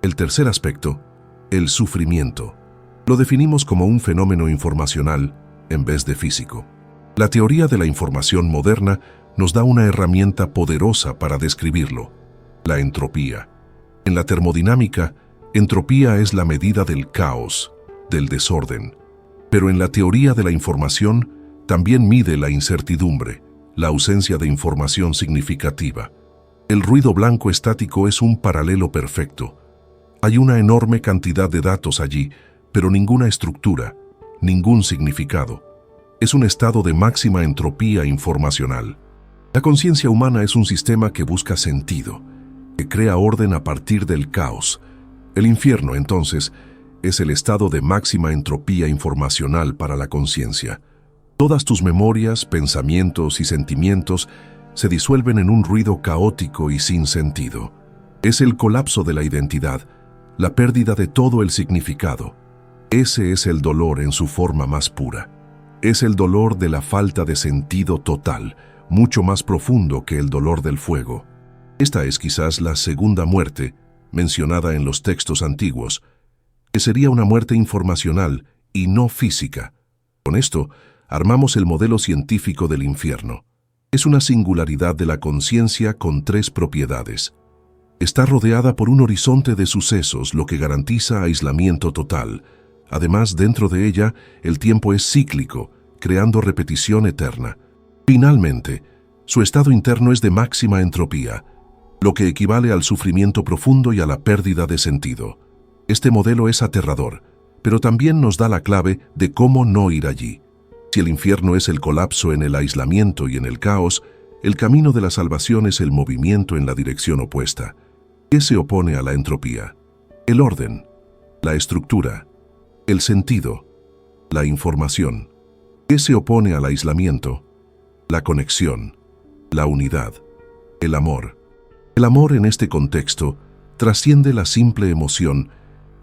El tercer aspecto, el sufrimiento, lo definimos como un fenómeno informacional en vez de físico. La teoría de la información moderna nos da una herramienta poderosa para describirlo, la entropía. En la termodinámica, entropía es la medida del caos, del desorden. Pero en la teoría de la información también mide la incertidumbre, la ausencia de información significativa. El ruido blanco estático es un paralelo perfecto. Hay una enorme cantidad de datos allí, pero ninguna estructura, ningún significado. Es un estado de máxima entropía informacional. La conciencia humana es un sistema que busca sentido, que crea orden a partir del caos. El infierno, entonces, es el estado de máxima entropía informacional para la conciencia. Todas tus memorias, pensamientos y sentimientos se disuelven en un ruido caótico y sin sentido. Es el colapso de la identidad, la pérdida de todo el significado. Ese es el dolor en su forma más pura. Es el dolor de la falta de sentido total, mucho más profundo que el dolor del fuego. Esta es quizás la segunda muerte, mencionada en los textos antiguos, que sería una muerte informacional y no física. Con esto, armamos el modelo científico del infierno. Es una singularidad de la conciencia con tres propiedades. Está rodeada por un horizonte de sucesos, lo que garantiza aislamiento total. Además, dentro de ella, el tiempo es cíclico, creando repetición eterna. Finalmente, su estado interno es de máxima entropía, lo que equivale al sufrimiento profundo y a la pérdida de sentido. Este modelo es aterrador, pero también nos da la clave de cómo no ir allí. Si el infierno es el colapso en el aislamiento y en el caos, el camino de la salvación es el movimiento en la dirección opuesta. ¿Qué se opone a la entropía? El orden, la estructura, el sentido, la información. ¿Qué se opone al aislamiento? La conexión, la unidad, el amor. El amor en este contexto trasciende la simple emoción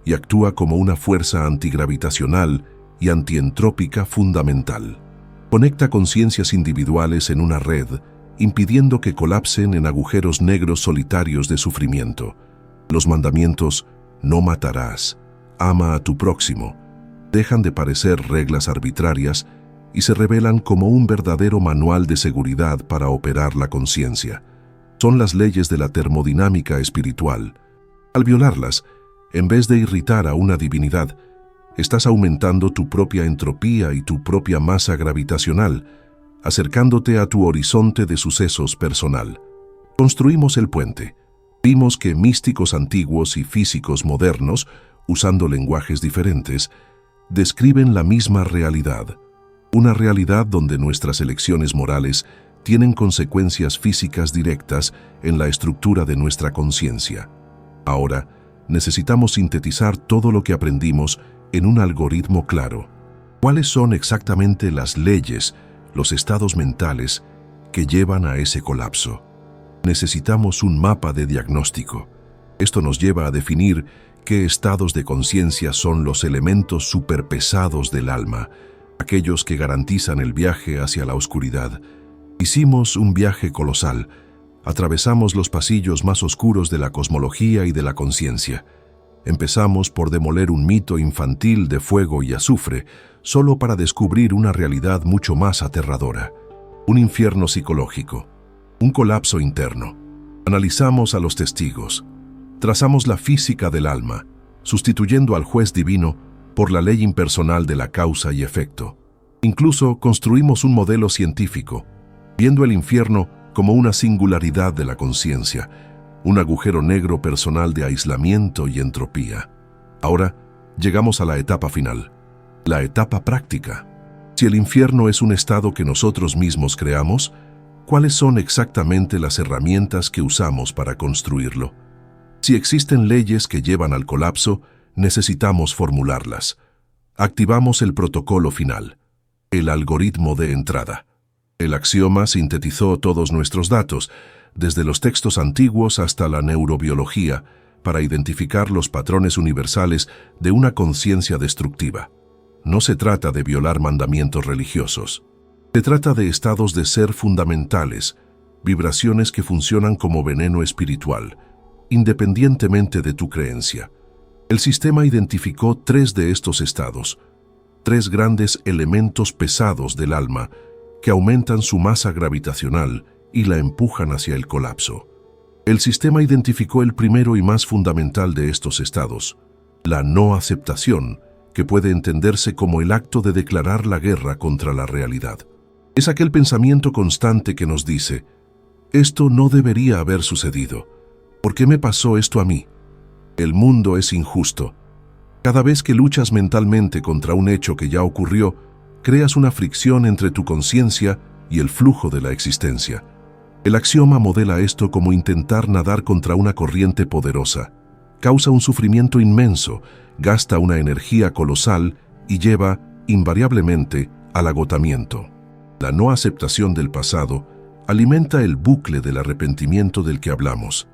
y actúa como una fuerza antigravitacional y antientrópica fundamental. Conecta conciencias individuales en una red, impidiendo que colapsen en agujeros negros solitarios de sufrimiento. Los mandamientos «no matarás», «ama a tu próximo», dejan de parecer reglas arbitrarias y se revelan como un verdadero manual de seguridad para operar la conciencia. Son las leyes de la termodinámica espiritual. Al violarlas, en vez de irritar a una divinidad, estás aumentando tu propia entropía y tu propia masa gravitacional, acercándote a tu horizonte de sucesos personal. Construimos el puente. Vimos que místicos antiguos y físicos modernos, usando lenguajes diferentes, describen la misma realidad. Una realidad donde nuestras elecciones morales tienen consecuencias físicas directas en la estructura de nuestra conciencia. Ahora, necesitamos sintetizar todo lo que aprendimos en un algoritmo claro. ¿Cuáles son exactamente las leyes, los estados mentales que llevan a ese colapso? Necesitamos un mapa de diagnóstico. Esto nos lleva a definir qué estados de conciencia son los elementos superpesados del alma, aquellos que garantizan el viaje hacia la oscuridad. Hicimos un viaje colosal. Atravesamos los pasillos más oscuros de la cosmología y de la conciencia. Empezamos por demoler un mito infantil de fuego y azufre, solo para descubrir una realidad mucho más aterradora. Un infierno psicológico, un colapso interno. Analizamos a los testigos. Trazamos la física del alma, sustituyendo al juez divino por la ley impersonal de la causa y efecto. Incluso construimos un modelo científico, viendo el infierno como una singularidad de la conciencia, un agujero negro personal de aislamiento y entropía. Ahora llegamos a la etapa final, la etapa práctica. Si el infierno es un estado que nosotros mismos creamos, ¿cuáles son exactamente las herramientas que usamos para construirlo? Si existen leyes que llevan al colapso, necesitamos formularlas. Activamos el protocolo final, el algoritmo de entrada. El axioma sintetizó todos nuestros datos, desde los textos antiguos hasta la neurobiología, para identificar los patrones universales de una conciencia destructiva. No se trata de violar mandamientos religiosos. Se trata de estados de ser fundamentales, vibraciones que funcionan como veneno espiritual, independientemente de tu creencia. El sistema identificó 3 de estos estados, 3 grandes elementos pesados del alma que aumentan su masa gravitacional y la empujan hacia el colapso. El sistema identificó el primero y más fundamental de estos estados, la no aceptación, que puede entenderse como el acto de declarar la guerra contra la realidad. Es aquel pensamiento constante que nos dice, esto no debería haber sucedido. ¿Por qué me pasó esto a mí? El mundo es injusto. Cada vez que luchas mentalmente contra un hecho que ya ocurrió, creas una fricción entre tu conciencia y el flujo de la existencia. El axioma modela esto como intentar nadar contra una corriente poderosa. Causa un sufrimiento inmenso, gasta una energía colosal y lleva, invariablemente, al agotamiento. La no aceptación del pasado alimenta el bucle del arrepentimiento del que hablamos.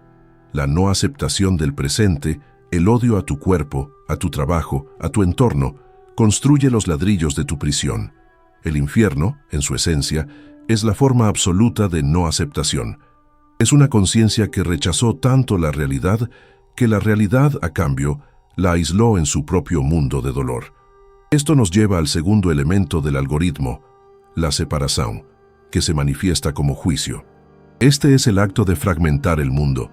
La no aceptación del presente, el odio a tu cuerpo, a tu trabajo, a tu entorno, construye los ladrillos de tu prisión. El infierno, en su esencia, es la forma absoluta de no aceptación. Es una conciencia que rechazó tanto la realidad que la realidad, a cambio, la aisló en su propio mundo de dolor. Esto nos lleva al segundo elemento del algoritmo, la separación, que se manifiesta como juicio. Este es el acto de fragmentar el mundo.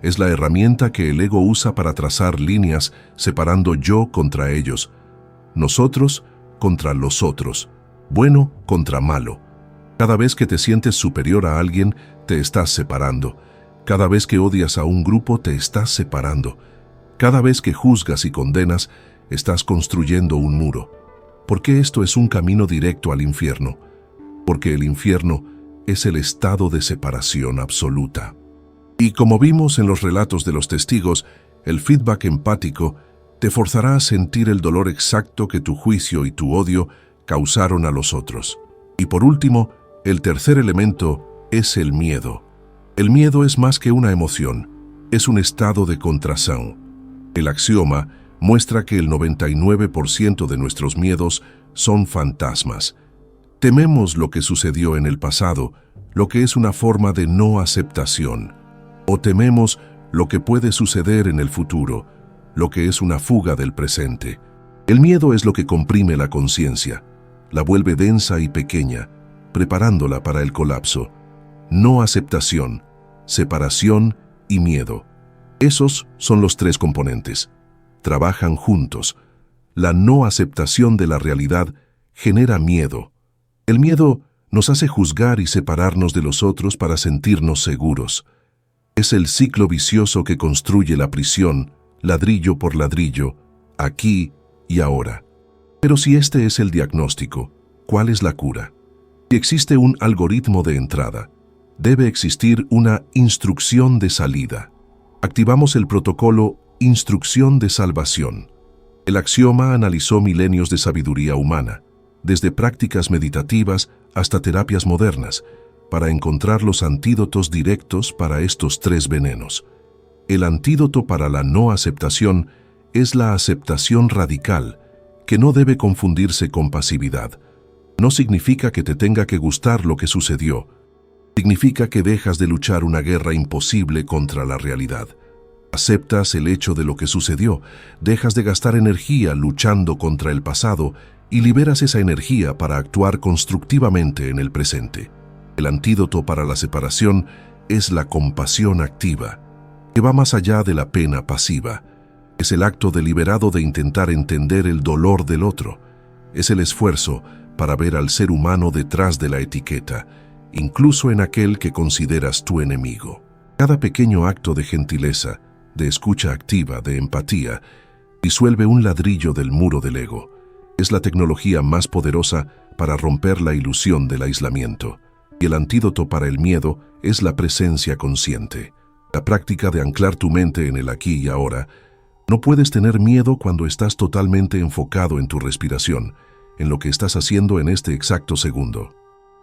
Es la herramienta que el ego usa para trazar líneas separando yo contra ellos, nosotros contra los otros, bueno contra malo. Cada vez que te sientes superior a alguien, te estás separando. Cada vez que odias a un grupo, te estás separando. Cada vez que juzgas y condenas, estás construyendo un muro. ¿Por qué esto es un camino directo al infierno? Porque el infierno es el estado de separación absoluta. Y como vimos en los relatos de los testigos, el feedback empático te forzará a sentir el dolor exacto que tu juicio y tu odio causaron a los otros. Y por último, el tercer elemento es el miedo. El miedo es más que una emoción, es un estado de contracción. El axioma muestra que el 99% de nuestros miedos son fantasmas. Tememos lo que sucedió en el pasado, lo que es una forma de no aceptación, o tememos lo que puede suceder en el futuro, lo que es una fuga del presente. El miedo es lo que comprime la conciencia, la vuelve densa y pequeña, preparándola para el colapso. No aceptación, separación y miedo. Esos son los tres componentes. Trabajan juntos. La no aceptación de la realidad genera miedo. El miedo nos hace juzgar y separarnos de los otros para sentirnos seguros. Es el ciclo vicioso que construye la prisión, ladrillo por ladrillo, aquí y ahora. Pero si este es el diagnóstico, ¿cuál es la cura? Si existe un algoritmo de entrada, debe existir una instrucción de salida. Activamos el protocolo Instrucción de Salvación. El axioma analizó milenios de sabiduría humana, desde prácticas meditativas hasta terapias modernas, para encontrar los antídotos directos para estos tres venenos. El antídoto para la no aceptación es la aceptación radical, que no debe confundirse con pasividad. No significa que te tenga que gustar lo que sucedió. Significa que dejas de luchar una guerra imposible contra la realidad. Aceptas el hecho de lo que sucedió, dejas de gastar energía luchando contra el pasado y liberas esa energía para actuar constructivamente en el presente. El antídoto para la separación es la compasión activa, que va más allá de la pena pasiva. Es el acto deliberado de intentar entender el dolor del otro. Es el esfuerzo para ver al ser humano detrás de la etiqueta, incluso en aquel que consideras tu enemigo. Cada pequeño acto de gentileza, de escucha activa, de empatía, disuelve un ladrillo del muro del ego. Es la tecnología más poderosa para romper la ilusión del aislamiento. Y el antídoto para el miedo es la presencia consciente, la práctica de anclar tu mente en el aquí y ahora. No puedes tener miedo cuando estás totalmente enfocado en tu respiración, en lo que estás haciendo en este exacto segundo.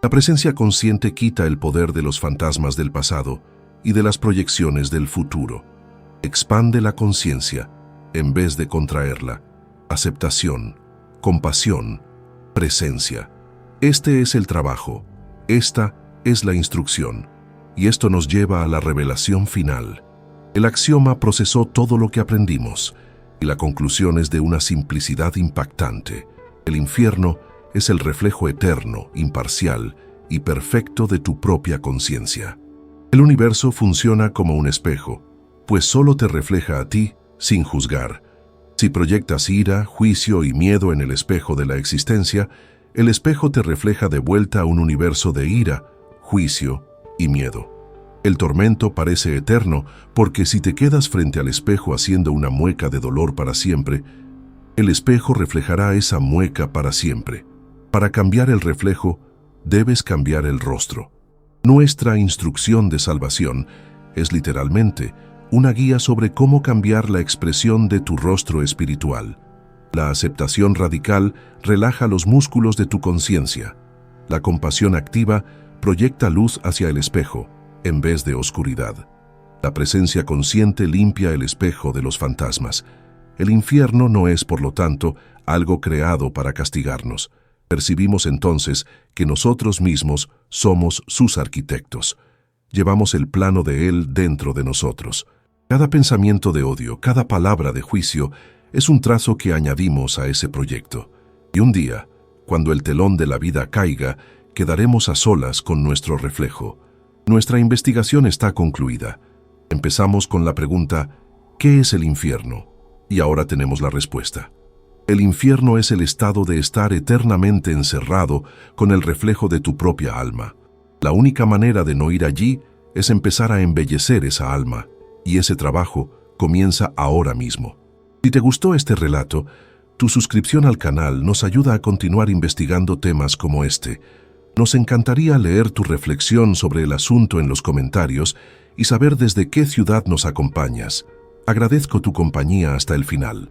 La presencia consciente quita el poder de los fantasmas del pasado y de las proyecciones del futuro. Expande la conciencia en vez de contraerla. Aceptación, compasión, presencia. Este es el trabajo. Esta es la instrucción. Y esto nos lleva a la revelación final. El axioma procesó todo lo que aprendimos, y la conclusión es de una simplicidad impactante. El infierno es el reflejo eterno, imparcial y perfecto de tu propia conciencia. El universo funciona como un espejo, pues solo te refleja a ti sin juzgar. Si proyectas ira, juicio y miedo en el espejo de la existencia, el espejo te refleja de vuelta a un universo de ira, juicio y miedo. El tormento parece eterno porque si te quedas frente al espejo haciendo una mueca de dolor para siempre, el espejo reflejará esa mueca para siempre. Para cambiar el reflejo, debes cambiar el rostro. Nuestra instrucción de salvación es literalmente una guía sobre cómo cambiar la expresión de tu rostro espiritual. La aceptación radical relaja los músculos de tu conciencia. La compasión activa proyecta luz hacia el espejo, en vez de oscuridad. La presencia consciente limpia el espejo de los fantasmas. El infierno no es, por lo tanto, algo creado para castigarnos. Percibimos entonces que nosotros mismos somos sus arquitectos. Llevamos el plano de Él dentro de nosotros. Cada pensamiento de odio, cada palabra de juicio, es un trazo que añadimos a ese proyecto. Y un día, cuando el telón de la vida caiga, quedaremos a solas con nuestro reflejo. Nuestra investigación está concluida. Empezamos con la pregunta, ¿qué es el infierno? Y ahora tenemos la respuesta. El infierno es el estado de estar eternamente encerrado con el reflejo de tu propia alma. La única manera de no ir allí es empezar a embellecer esa alma, y ese trabajo comienza ahora mismo. Si te gustó este relato, tu suscripción al canal nos ayuda a continuar investigando temas como este. Nos encantaría leer tu reflexión sobre el asunto en los comentarios y saber desde qué ciudad nos acompañas. Agradezco tu compañía hasta el final.